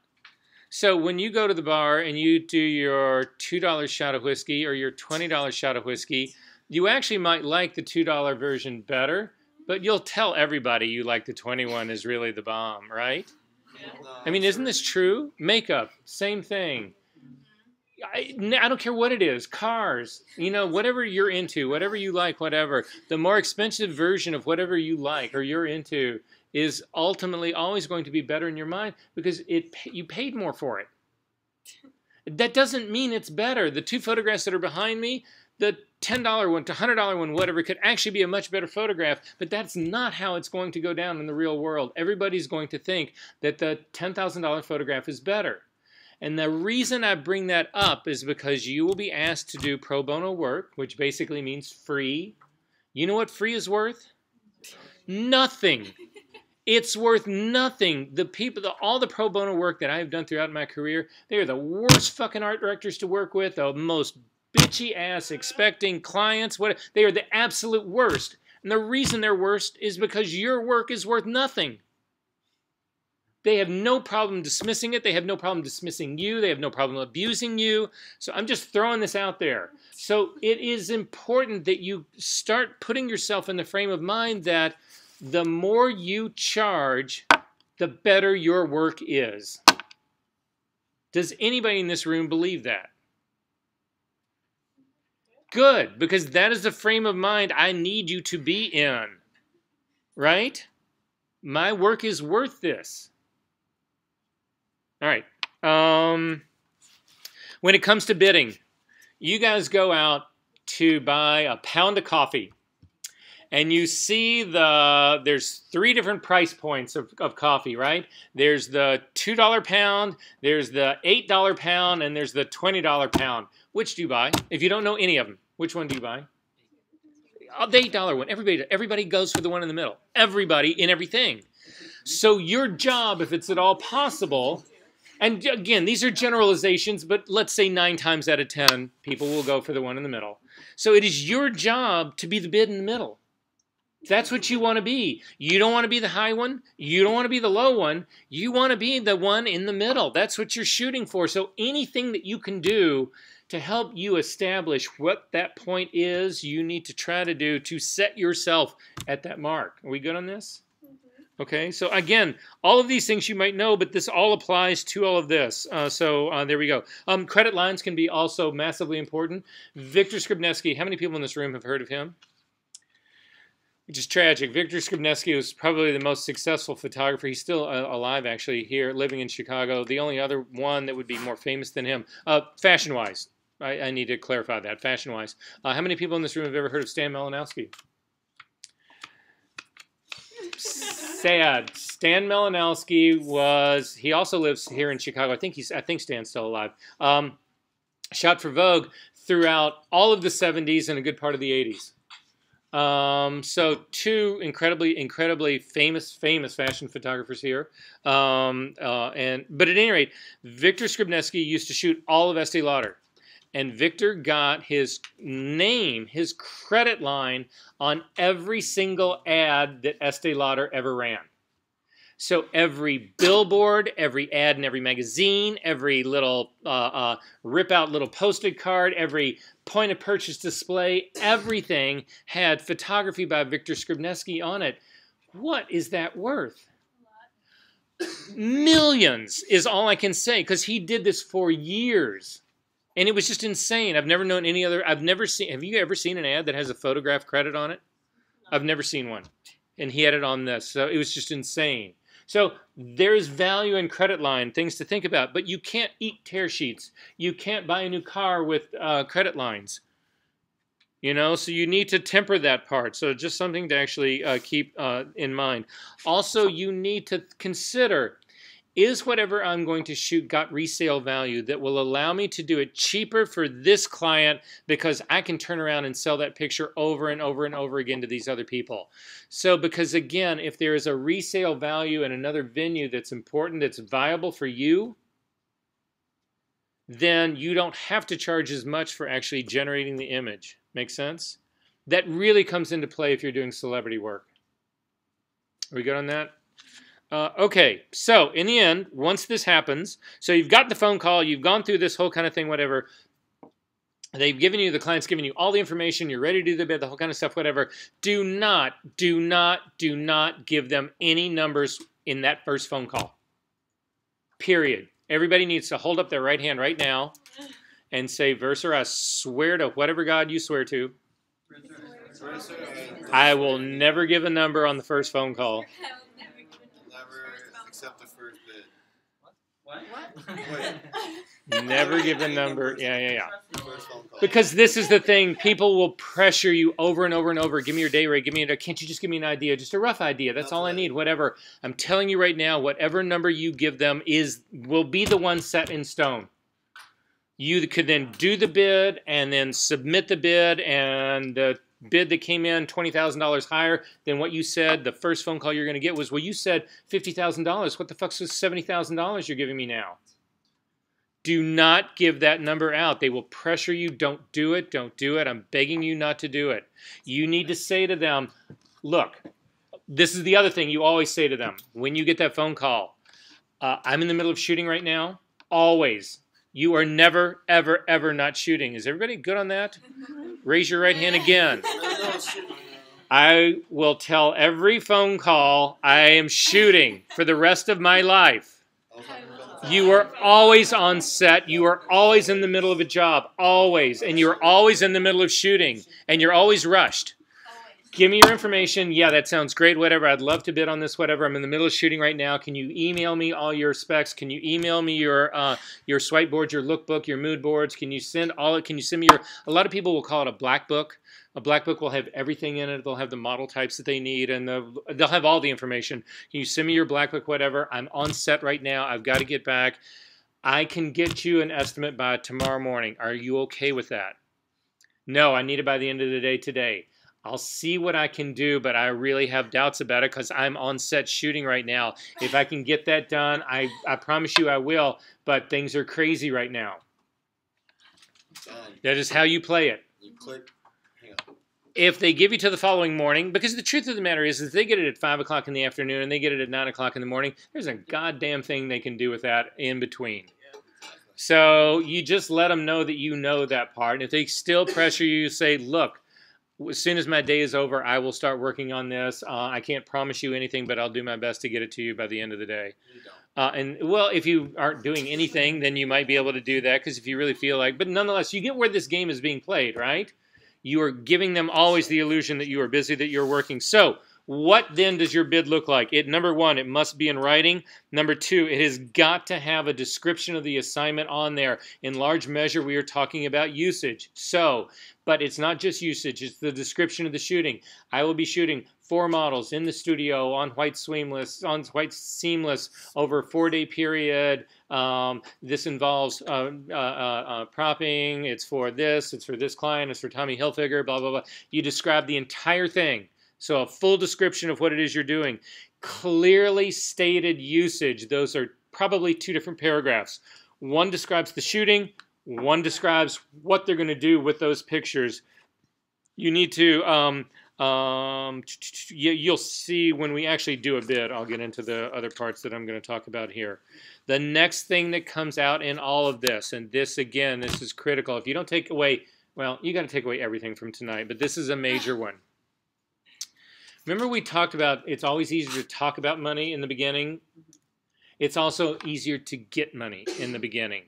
So when you go to the bar and you do your $2 shot of whiskey or your $20 shot of whiskey, you actually might like the $2 version better, but you'll tell everybody you like the 21 is really the bomb, right? I mean, isn't this true? Makeup, same thing. I don't care what it is, cars, you know, whatever you're into, whatever you like, whatever. The more expensive version of whatever you like or you're into is ultimately always going to be better in your mind because you paid more for it. That doesn't mean it's better. The 2 photographs that are behind me, the $10 one to $100 one, whatever, could actually be a much better photograph, but that's not how it's going to go down in the real world. Everybody's going to think that the $10,000 photograph is better. And the reason I bring that up is because you will be asked to do pro bono work, which basically means free. You know what free is worth? Nothing. It's worth nothing. The people, all the pro bono work that I've done throughout my career, they are the worst fucking art directors to work with, the most bitchy ass expecting clients. They are the absolute worst. And the reason they're worst is because your work is worth nothing. They have no problem dismissing it. They have no problem dismissing you. They have no problem abusing you. So I'm just throwing this out there. So it is important that you start putting yourself in the frame of mind that the more you charge, the better your work is. Does anybody in this room believe that? Good, because that is the frame of mind I need you to be in. Right? My work is worth this. All right. When it comes to bidding, you guys go out to buy a pound of coffee. And you see there's 3 different price points of coffee, right? There's the $2 pound, there's the $8 pound, and there's the $20 pound. Which do you buy? If you don't know any of them, which one do you buy? The $8 one. Everybody goes for the one in the middle. Everybody in everything. So your job, if it's at all possible, and again, these are generalizations, but let's say 9 times out of 10, people will go for the one in the middle. So it is your job to be the bid in the middle. That's what you want to be. You don't want to be the high one. You don't want to be the low one. You want to be the one in the middle. That's what you're shooting for. So anything that you can do to help you establish what that point is, you need to try to do to set yourself at that mark. Are we good on this? Okay, so again, all of these things you might know, but this all applies to all of this. There we go. Credit lines can be also massively important. Victor Skrybnevsky, how many people in this room have heard of him? Which is tragic. Victor Skrybnevsky was probably the most successful photographer. He's still alive, actually, here, living in Chicago. The only other one that would be more famous than him. Fashion-wise, I need to clarify that, fashion-wise. How many people in this room have ever heard of Stan Malinowski? Sad. Stan Malinowski he also lives here in Chicago. I think Stan's still alive. Shot for Vogue throughout all of the 70s and a good part of the 80s. So 2 incredibly famous fashion photographers here. But at any rate, Victor Skrybnevsky used to shoot all of Estee Lauder. And Victor got his name, his credit line on every single ad that Estee Lauder ever ran. So every billboard, every ad in every magazine, every little rip-out little posted card, every point-of-purchase display, everything had photography by Victor Skrybnevsky on it. What is that worth? Millions is all I can say, because he did this for years. And it was just insane. I've never known any other. I've never seen. Have you ever seen an ad that has a photograph credit on it? I've never seen one. And he had it on this. So it was just insane. So there's value in credit line, things to think about. But you can't eat tear sheets. You can't buy a new car with credit lines. You know, so you need to temper that part. So just something to actually keep in mind. Also, you need to consider, is whatever I'm going to shoot got resale value that will allow me to do it cheaper for this client because I can turn around and sell that picture over and over and over again to these other people. So because again, if there is a resale value in another venue that's important, that's viable for you, then you don't have to charge as much for actually generating the image. Make sense? That really comes into play if you're doing celebrity work. Are we good on that? Okay, so in the end, once this happens, so you've got the phone call, you've gone through this whole kind of thing, whatever. They've given you, the client's given you all the information, you're ready to do the bid, the whole kind of stuff, whatever. Do not give them any numbers in that first phone call. Period. Everybody needs to hold up their right hand right now and say, Verser, I swear to whatever God you swear to, I will never give a number on the first phone call. Never accept the first bid. What? Never give a number. Yeah. First phone call. Because this is the thing. People will pressure you over and over and over. Give me your day rate. Give me a, can't you just give me an idea? Just a rough idea. That's all I need. Whatever. I'm telling you right now, whatever number you give them will be the one set in stone. You could then do the bid and then submit the bid, and the bid that came in $20,000 higher than what you said the first phone call you're going to get was, well, you said $50,000. What the fuck's this $70,000 you're giving me now? Do not give that number out. They will pressure you. Don't do it. Don't do it. I'm begging you not to do it. You need to say to them, look, this is the other thing you always say to them when you get that phone call. I'm in the middle of shooting right now. Always. You are never, ever, ever not shooting. Is everybody good on that? Raise your right hand again. I will tell every phone call I am shooting for the rest of my life. You are always on set. You are always in the middle of a job. Always. And you're always in the middle of shooting. And you're always rushed. Give me your information. Yeah, that sounds great, whatever. I'd love to bid on this, whatever. I'm in the middle of shooting right now. Can you email me all your specs? Can you email me your swipe boards, your lookbook, your mood boards? Can you send me your, a lot of people will call it a black book. A black book will have everything in it. They'll have the model types that they need, and they'll have all the information. Can you send me your black book, whatever? I'm on set right now. I've got to get back. I can get you an estimate by tomorrow morning. Are you okay with that? No, I need it by the end of the day today. I'll see what I can do, but I really have doubts about it because I'm on set shooting right now. If I can get that done, I promise you I will, but things are crazy right now. That is how you play it. You click. Hang on. If they give you to the following morning, because the truth of the matter is they get it at 5 o'clock in the afternoon and they get it at 9 o'clock in the morning, there's a goddamn thing they can do with that in between. So you just let them know that you know that part. And if they still pressure you, say, look, as soon as my day is over, I will start working on this. I can't promise you anything, but I'll do my best to get it to you by the end of the day. And, well, if you aren't doing anything, then you might be able to do that, because if you really feel like... But nonetheless, you get where this game is being played, right? You are giving them always the illusion that you are busy, that you're working. So what then does your bid look like? Number one, it must be in writing. Number two, it has got to have a description of the assignment on there. In large measure, we are talking about usage. So... But it's not just usage, it's the description of the shooting. I will be shooting 4 models in the studio on white seamless over a 4-day period. This involves propping, it's for this client, it's for Tommy Hilfiger, blah, blah, blah. You describe the entire thing. So a full description of what it is you're doing. Clearly stated usage, those are probably 2 different paragraphs. One describes the shooting, one describes what they're going to do with those pictures. You need to, you'll see when we actually do a bid. I'll get into the other parts that I'm going to talk about here. The next thing that comes out in all of this, and this again, this is critical. If you don't take away, well, you got to take away everything from tonight, but this is a major one. Remember we talked about it's always easier to talk about money in the beginning. It's also easier to get money in the beginning.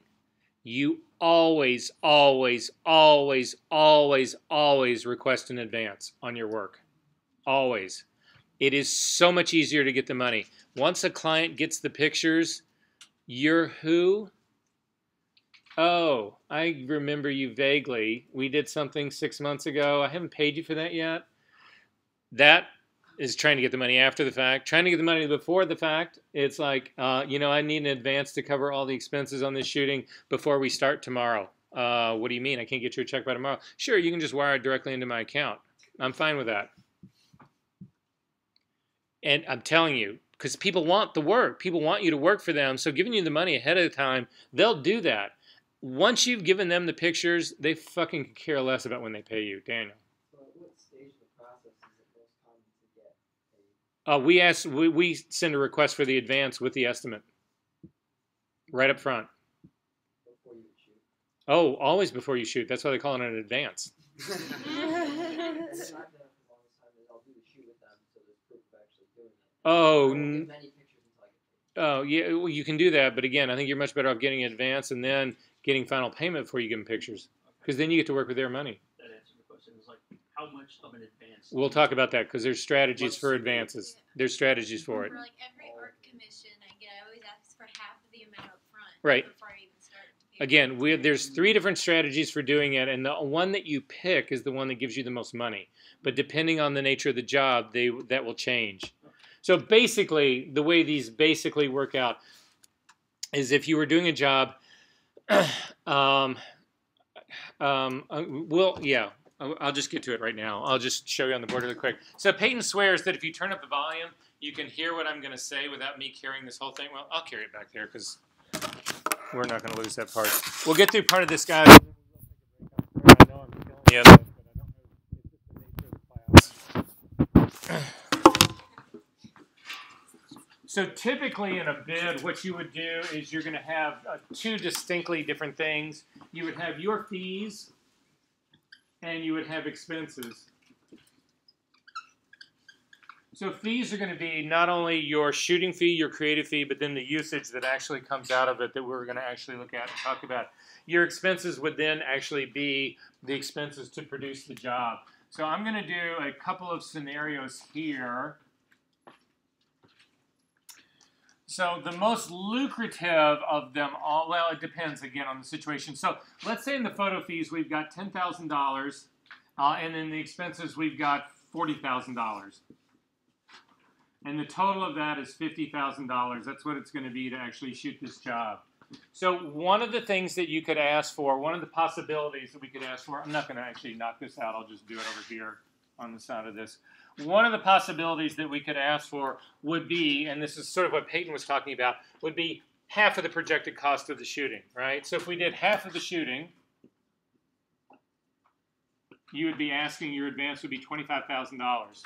you always, always, always, always, always request an advance on your work. Always. It is so much easier to get the money. Once a client gets the pictures, you're who? Oh, I remember you vaguely. We did something 6 months ago. I haven't paid you for that yet. That is trying to get the money after the fact. Trying to get the money before the fact, it's like, you know, I need an advance to cover all the expenses on this shooting before we start tomorrow. What do you mean? I can't get you a check by tomorrow? Sure, you can just wire it directly into my account. I'm fine with that. And I'm telling you, because people want the work. People want you to work for them. So giving you the money ahead of time, they'll do that. Once you've given them the pictures, they fucking care less about when they pay you, Daniel. So at what stage of the process is it most common to get paid? We send a request for the advance with the estimate right up front. Before you shoot? Oh, always before you shoot. That's why they call it an advance. I've done it for the longest time is I'll do the shoot with them so there's proof of actually doing it. Oh, I won't get many pictures until I get paid. oh, yeah, well, you can do that, but again, I think you're much better off getting an advance and then getting final payment before you give them pictures, because then you get to work with their money. That answered the question. It was like, how much of an advance? We'll talk about that because there's strategies for advances. There's strategies for it. For like every art commission I always ask for half of the amount up front. Right. Before I even start to pay. Again, there's 3 different strategies for doing it, and the one that you pick is the one that gives you the most money. But depending on the nature of the job, that will change. So basically, the way these basically work out is if you were doing a job, I'll just get to it right now. I'll just show you on the board really quick. So Peyton swears that if you turn up the volume, you can hear what I'm going to say without me carrying this whole thing. Well, I'll carry it back there because we're not going to lose that part. We'll get through part of this, guys. I know I'm killing you, but I don't know. It's just the nature of the class. So typically in a bid, what you would do is you're going to have 2 distinctly different things. You would have your fees and you would have expenses. So fees are going to be not only your shooting fee, your creative fee, but then the usage that actually comes out of it that we're going to actually look at and talk about. Your expenses would then actually be the expenses to produce the job. So I'm going to do a couple of scenarios here. So the most lucrative of them all, well, it depends again on the situation. So let's say in the photo fees we've got $10,000, and in the expenses we've got $40,000. And the total of that is $50,000. That's what it's going to be to actually shoot this job. So one of the things that you could ask for, one of the possibilities that we could ask for, I'm not going to actually knock this out. I'll just do it over here on the side of this. One of the possibilities that we could ask for would be, and this is sort of what Peyton was talking about, would be half of the projected cost of the shooting, right? So if we did half of the shooting, you would be asking your advance would be $25,000.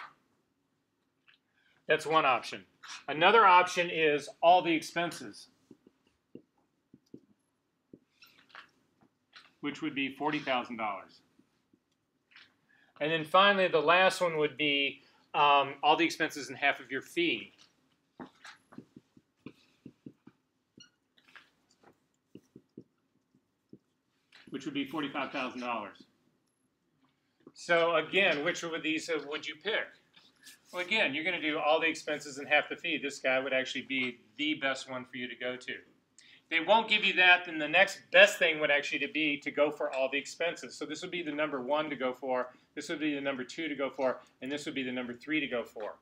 That's one option. Another option is all the expenses, which would be $40,000. And then finally, the last one would be all the expenses and half of your fee. Which would be $45,000. So again, which of these would you pick? Well, again, you're going to do all the expenses and half the fee. This guy would actually be the best one for you to go to. They won't give you that, then the next best thing would actually be to go for all the expenses. So this would be the number 1 to go for, this would be the number 2 to go for, and this would be the number 3 to go for.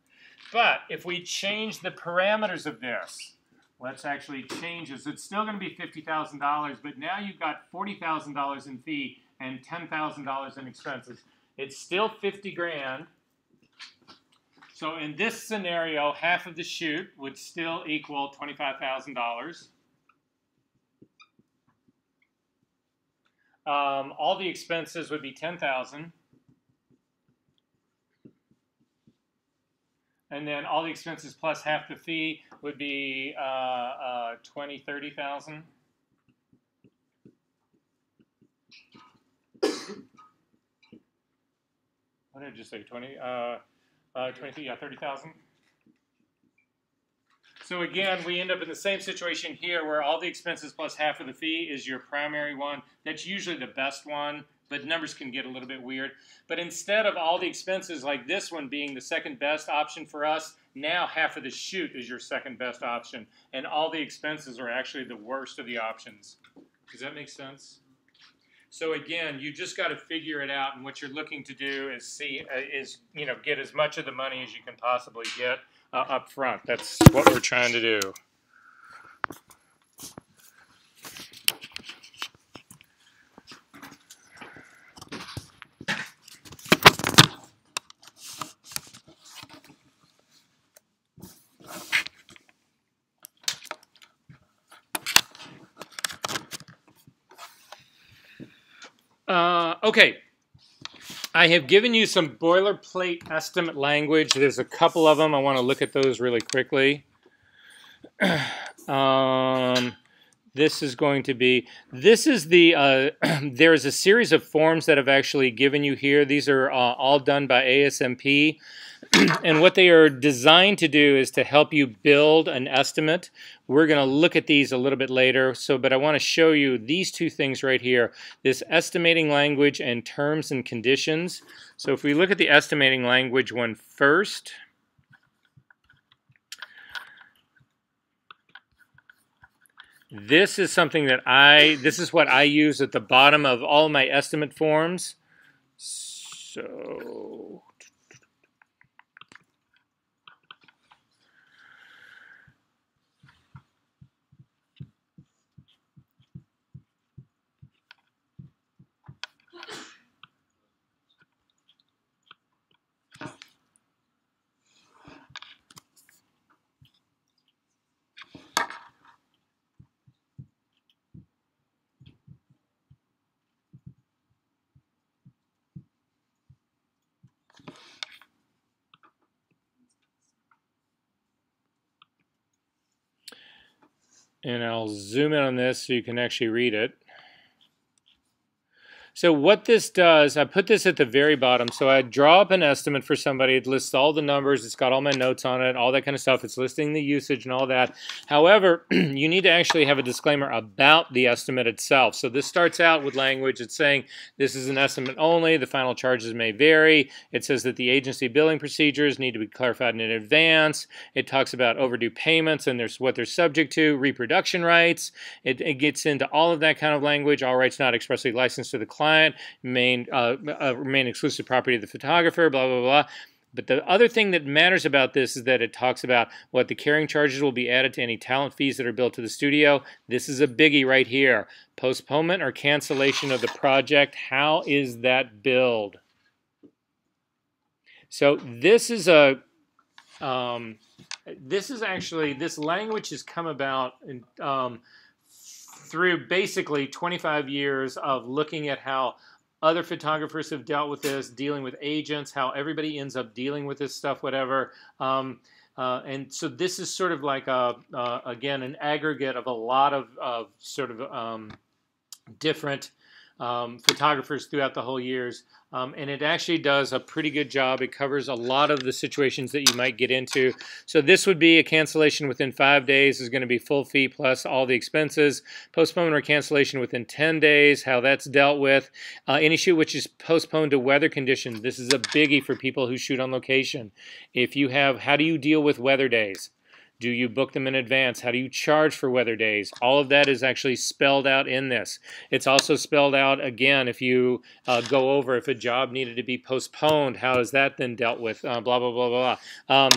But if we change the parameters of this, let's actually change this. It's still going to be $50,000, but now you've got $40,000 in fee and $10,000 in expenses. It's still 50 grand. So in this scenario, half of the shoot would still equal $25,000. All the expenses would be $10,000. And then all the expenses plus half the fee would be $30,000. What did I just say? 20? 20, yeah, 30,000. So again, we end up in the same situation here where all the expenses plus half of the fee is your primary one. That's usually the best one, but numbers can get a little bit weird. But instead of all the expenses like this one being the second best option for us, now half of the shoot is your second best option. And all the expenses are actually the worst of the options. Does that make sense? So again, you just got to figure it out, and what you're looking to do is get as much of the money as you can possibly get up front. That's what we're trying to do. Okay. I have given you some boilerplate estimate language. There's a couple of them. I want to look at those really quickly. This is the, there's a series of forms that I've actually given you here. These are all done by ASMP. And what they are designed to do is to help you build an estimate. We're going to look at these a little bit later, but I want to show you these two things right here, this estimating language and terms and conditions. So if we look at the estimating language one first, this is something that this is what I use at the bottom of all my estimate forms. So and I'll zoom in on this so you can actually read it. So what this does, I put this at the very bottom. So I draw up an estimate for somebody. It lists all the numbers. It's got all my notes on it, all that kind of stuff. It's listing the usage and all that. However, you need to actually have a disclaimer about the estimate itself. So this starts out with language. It's saying this is an estimate only. The final charges may vary. It says that the agency billing procedures need to be clarified in advance. It talks about overdue payments and what they're subject to, reproduction rights. It gets into all of that kind of language. All rights not expressly licensed to the client. Remain exclusive property of the photographer, blah, blah, blah. But the other thing that matters about this is that it talks about what the carrying charges will be added to any talent fees that are billed to the studio. This is a biggie right here. Postponement or cancellation of the project. How is that billed? So this is this language has come about through basically 25 years of looking at how other photographers have dealt with this, dealing with agents, how everybody ends up dealing with this stuff, whatever. And so this is sort of like, again, an aggregate of a lot of different photographers throughout the whole years. And it actually does a pretty good job. It covers a lot of the situations that you might get into. So this would be a cancellation within 5 days is going to be full fee plus all the expenses. Postponement or cancellation within 10 days, how that's dealt with. Any shoot which is postponed to weather conditions. This is a biggie for people who shoot on location. If you have, how do you deal with weather days? Do you book them in advance? How do you charge for weather days? All of that is actually spelled out in this. It's also spelled out, again, if you go over if a job needed to be postponed, how is that then dealt with? Blah, blah, blah, blah, blah.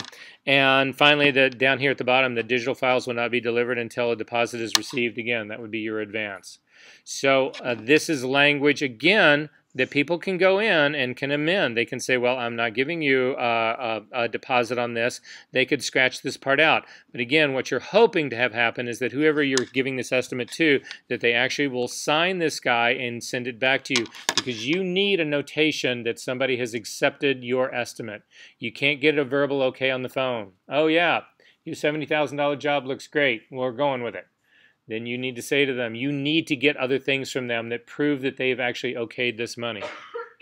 And finally, down here at the bottom, the digital files will not be delivered until a deposit is received. Again, that would be your advance. So this is language, again, that people can go in and can amend. They can say, well, I'm not giving you a deposit on this. They could scratch this part out. But again, what you're hoping to have happen is that whoever you're giving this estimate to, that they actually will sign this guy and send it back to you, because you need a notation that somebody has accepted your estimate. You can't get a verbal okay on the phone. Oh yeah, your $70,000 job looks great. We're going with it. Then you need to say to them, you need to get other things from them that prove that they've actually okayed this money.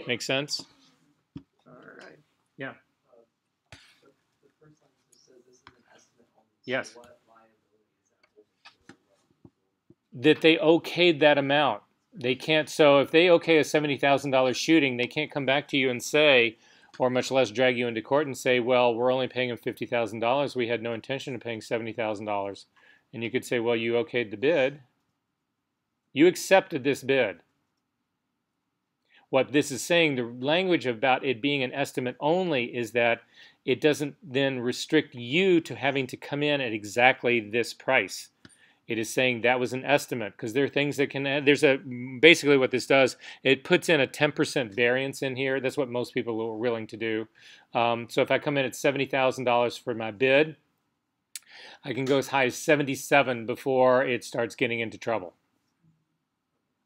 Make sense? All right. Yeah. The first sentence says this is an estimate only. So Yes. that they okayed that amount. They can't, so if they okay a $70,000 shooting, they can't come back to you and say, or much less drag you into court and say, well, we're only paying him $50,000. We had no intention of paying $70,000. And you could say, well, you okayed the bid. You accepted this bid. What this is saying, the language about it being an estimate only, is that it doesn't then restrict you to having to come in at exactly this price. It is saying that was an estimate, because there are things that can, basically what this does, it puts in a 10% variance in here. That's what most people are willing to do. So if I come in at $70,000 for my bid, I can go as high as 77 before it starts getting into trouble.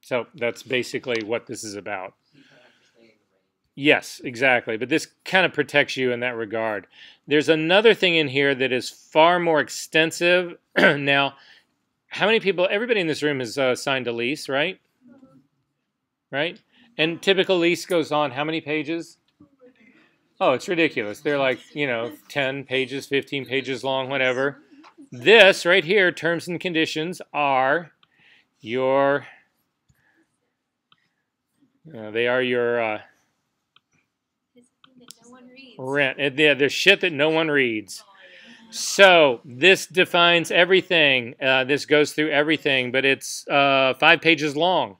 So that's basically what this is about. Yes, exactly. But this kind of protects you in that regard. There's another thing in here that is far more extensive. Now, how many people, everybody in this room has signed a lease, right? Right? And typical lease goes on how many pages? Oh, it's ridiculous. They're like, 10 pages, 15 pages long, whatever. This right here, terms and conditions, are your, they are your rent. They're shit that no one reads. So this defines everything. This goes through everything, but it's 5 pages long.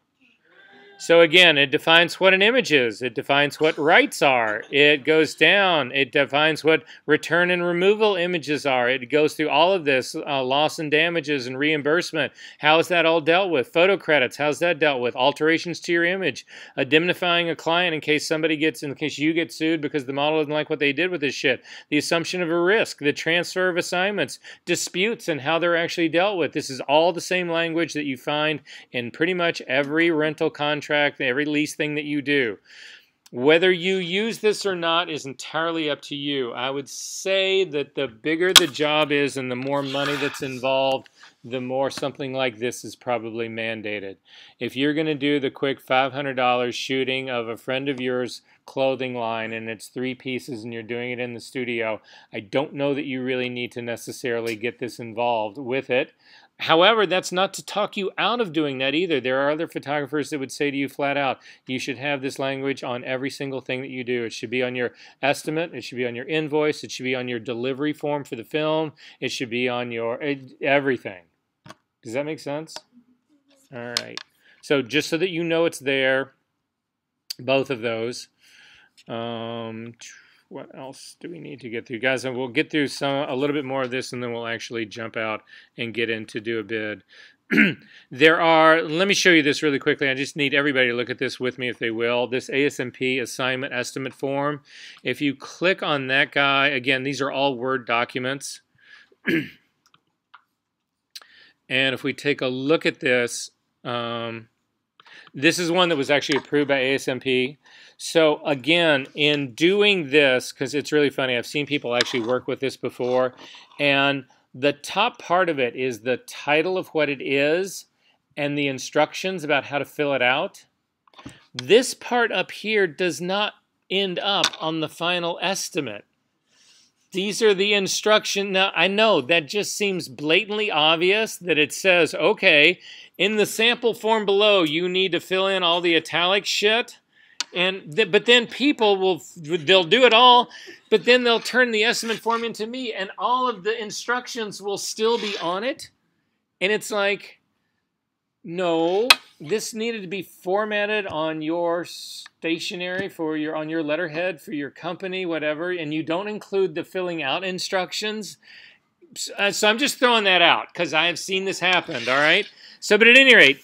So again, it defines what an image is. It defines what rights are. It goes down. It defines what return and removal images are. It goes through all of this, loss and damages and reimbursement. How is that all dealt with? Photo credits, how's that dealt with? Alterations to your image. Indemnifying a client in case you get sued because the model doesn't like what they did with this shit. The assumption of a risk. The transfer of assignments. Disputes and how they're actually dealt with. This is all the same language that you find in pretty much every rental contract, every lease thing that you do. Whether you use this or not is entirely up to you. I would say that the bigger the job is and the more money that's involved, the more something like this is probably mandated. If you're going to do the quick $500 shooting of a friend of yours clothing line and it's 3 pieces and you're doing it in the studio, I don't know that you really need to necessarily get this involved with it. However, that's not to talk you out of doing that either. There are other photographers that would say to you flat out, you should have this language on every single thing that you do. It should be on your estimate. It should be on your invoice. It should be on your delivery form for the film. It should be on your everything. Does that make sense? All right. So just so that you know it's there, both of those. What else do we need to get through? Guys, we'll get through a little bit more of this, and then we'll actually jump out and get into do a bid. Let me show you this really quickly. I just need everybody to look at this with me if they will. This ASMP assignment estimate form. If you click on that guy, again, these are all Word documents. And if we take a look at this, this is one that was actually approved by ASMP. So again, in doing this, because it's really funny, I've seen people actually work with this before, and the top part of it is the title of what it is and the instructions about how to fill it out. This part up here does not end up on the final estimate. These are the instructions. Now, I know that just seems blatantly obvious that it says, okay, in the sample form below, you need to fill in all the italic shit. But then people they'll do it all, but then they'll turn the estimate form into me, and all of the instructions will still be on it. And it's like, no, this needed to be formatted on your stationery on your letterhead for your company, whatever, and you don't include the filling out instructions. So I'm just throwing that out because I have seen this happen, all right? So, but at any rate,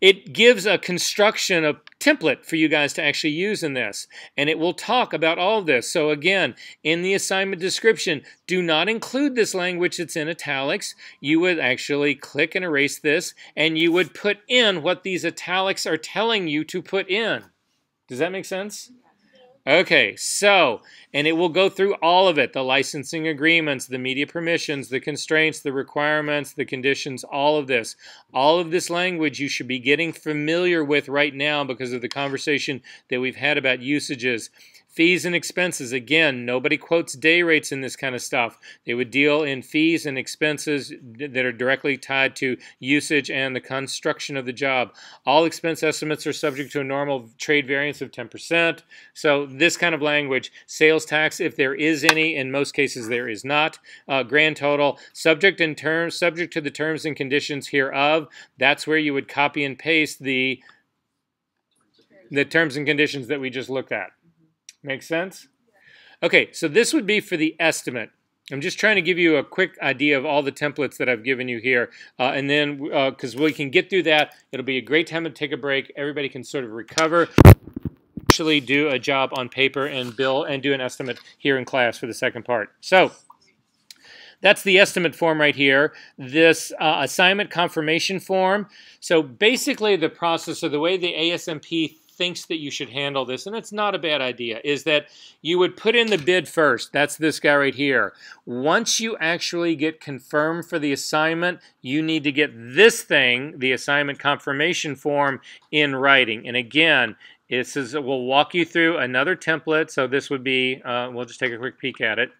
it gives a construction, a template for you guys to actually use in this. And it will talk about all of this. So again, in the assignment description, do not include this language that's in italics. You would actually click and erase this, and you would put in what these italics are telling you to put in. Does that make sense? Okay, so, and it will go through all of it, the licensing agreements, the media permissions, the constraints, the requirements, the conditions, all of this. All of this language you should be getting familiar with right now because of the conversation that we've had about usages. Fees and expenses. Again, nobody quotes day rates in this kind of stuff. They would deal in fees and expenses that are directly tied to usage and the construction of the job. All expense estimates are subject to a normal trade variance of 10%. So this kind of language. Sales tax, if there is any, in most cases there is not. Grand total, subject to the terms and conditions hereof. That's where you would copy and paste the terms and conditions that we just looked at. Make sense? Okay, so this would be for the estimate. I'm just trying to give you a quick idea of all the templates that I've given you here. And then, because we can get through that, it'll be a great time to take a break. Everybody can sort of recover, actually do a job on paper and bill and do an estimate here in class for the second part. So that's the estimate form right here. This assignment confirmation form. So basically the process, or the way the ASMP thinks that you should handle this, and it's not a bad idea, is that you would put in the bid first. That's this guy right here. Once you actually get confirmed for the assignment, you need to get this thing, the assignment confirmation form, in writing. And again, we'll walk you through another template. So this would be, we'll just take a quick peek at it.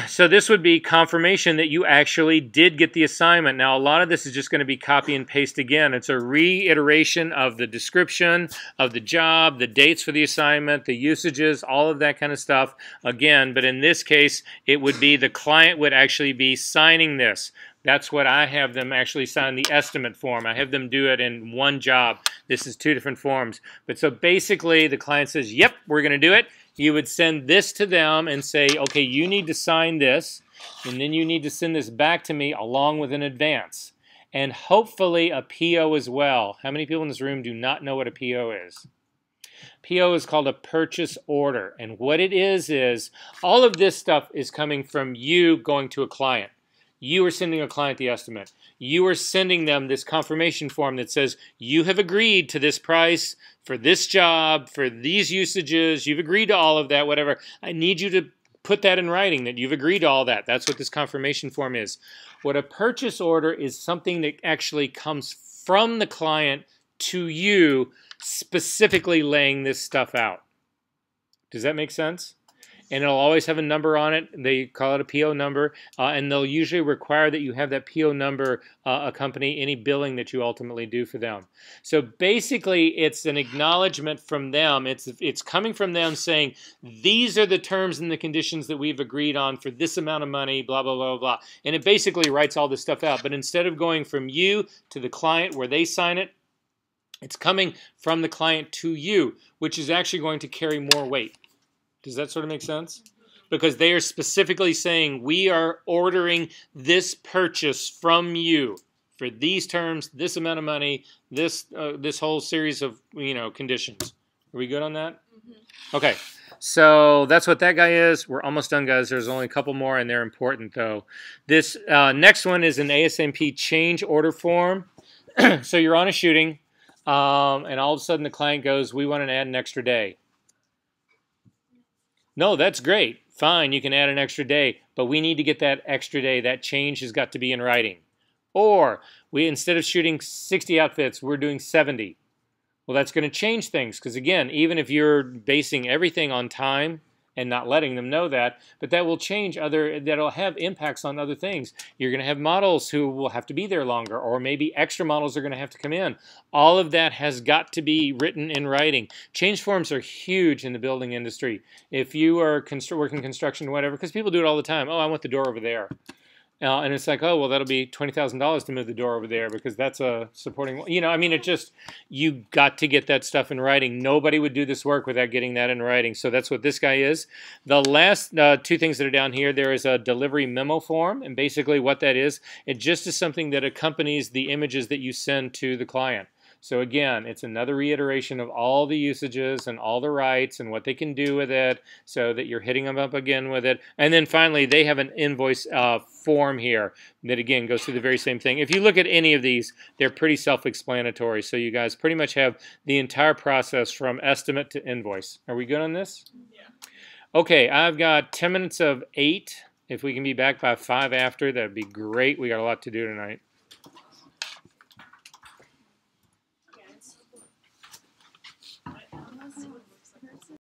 So this would be confirmation that you actually did get the assignment. Now, a lot of this is just going to be copy and paste again. It's a reiteration of the description of the job, the dates for the assignment, the usages, all of that kind of stuff again. But in this case, it would be the client would actually be signing this. That's what I have them actually sign, the estimate form. I have them do it in one job. This is two different forms. But so basically, the client says, yep, we're going to do it. You would send this to them and say, okay, you need to sign this, and then you need to send this back to me along with an advance. And hopefully a PO as well. How many people in this room do not know what a PO is? PO is called a purchase order. And what it is all of this stuff is coming from you going to a client. You are sending a client the estimate. You are sending them this confirmation form that says, you have agreed to this price for this job, for these usages. You've agreed to all of that, whatever. I need you to put that in writing, that you've agreed to all that. That's what this confirmation form is. What a purchase order is, something that actually comes from the client to you, specifically laying this stuff out. Does that make sense? And it'll always have a number on it. They call it a PO number, and they'll usually require that you have that PO number accompany any billing that you ultimately do for them. So basically, it's an acknowledgement from them. It's coming from them saying, these are the terms and the conditions that we've agreed on for this amount of money, blah, blah, blah, blah. And it basically writes all this stuff out. But instead of going from you to the client where they sign it, it's coming from the client to you, which is actually going to carry more weight. Does that sort of make sense? Because they are specifically saying, we are ordering this purchase from you for these terms, this amount of money, this whole series of conditions. Are we good on that? Mm-hmm. Okay. So that's what that guy is. We're almost done, guys. There's only a couple more, and they're important, though. This next one is an ASMP change order form. So you're on a shooting, and all of a sudden the client goes, we want to add an extra day. No, that's great. Fine, you can add an extra day, but we need to get that extra day. That change has got to be in writing. Or instead of shooting 60 outfits, we're doing 70. Well, that's going to change things because, again, even if you're basing everything on time and not letting them know that, but that will change that'll have impacts on other things. You're going to have models who will have to be there longer, or maybe extra models are going to have to come in. All of that has got to be written in writing. Change forms are huge in the building industry. If you are working construction or whatever, because people do it all the time. Oh, I want the door over there. And it's like, oh, well, that'll be $20,000 to move the door over there because that's a supporting, I mean, you got to get that stuff in writing. Nobody would do this work without getting that in writing. So that's what this guy is. The last two things that are down here, there is a delivery memo form. And basically what that is, it just is something that accompanies the images that you send to the client. So again, it's another reiteration of all the usages and all the rights and what they can do with it so that you're hitting them up again with it. And then finally, they have an invoice form here that, again, goes through the very same thing. If you look at any of these, they're pretty self-explanatory. So you guys pretty much have the entire process from estimate to invoice. Are we good on this? Yeah. Okay, I've got 10 minutes of 8. If we can be back by 5 after, that'd be great. We got a lot to do tonight.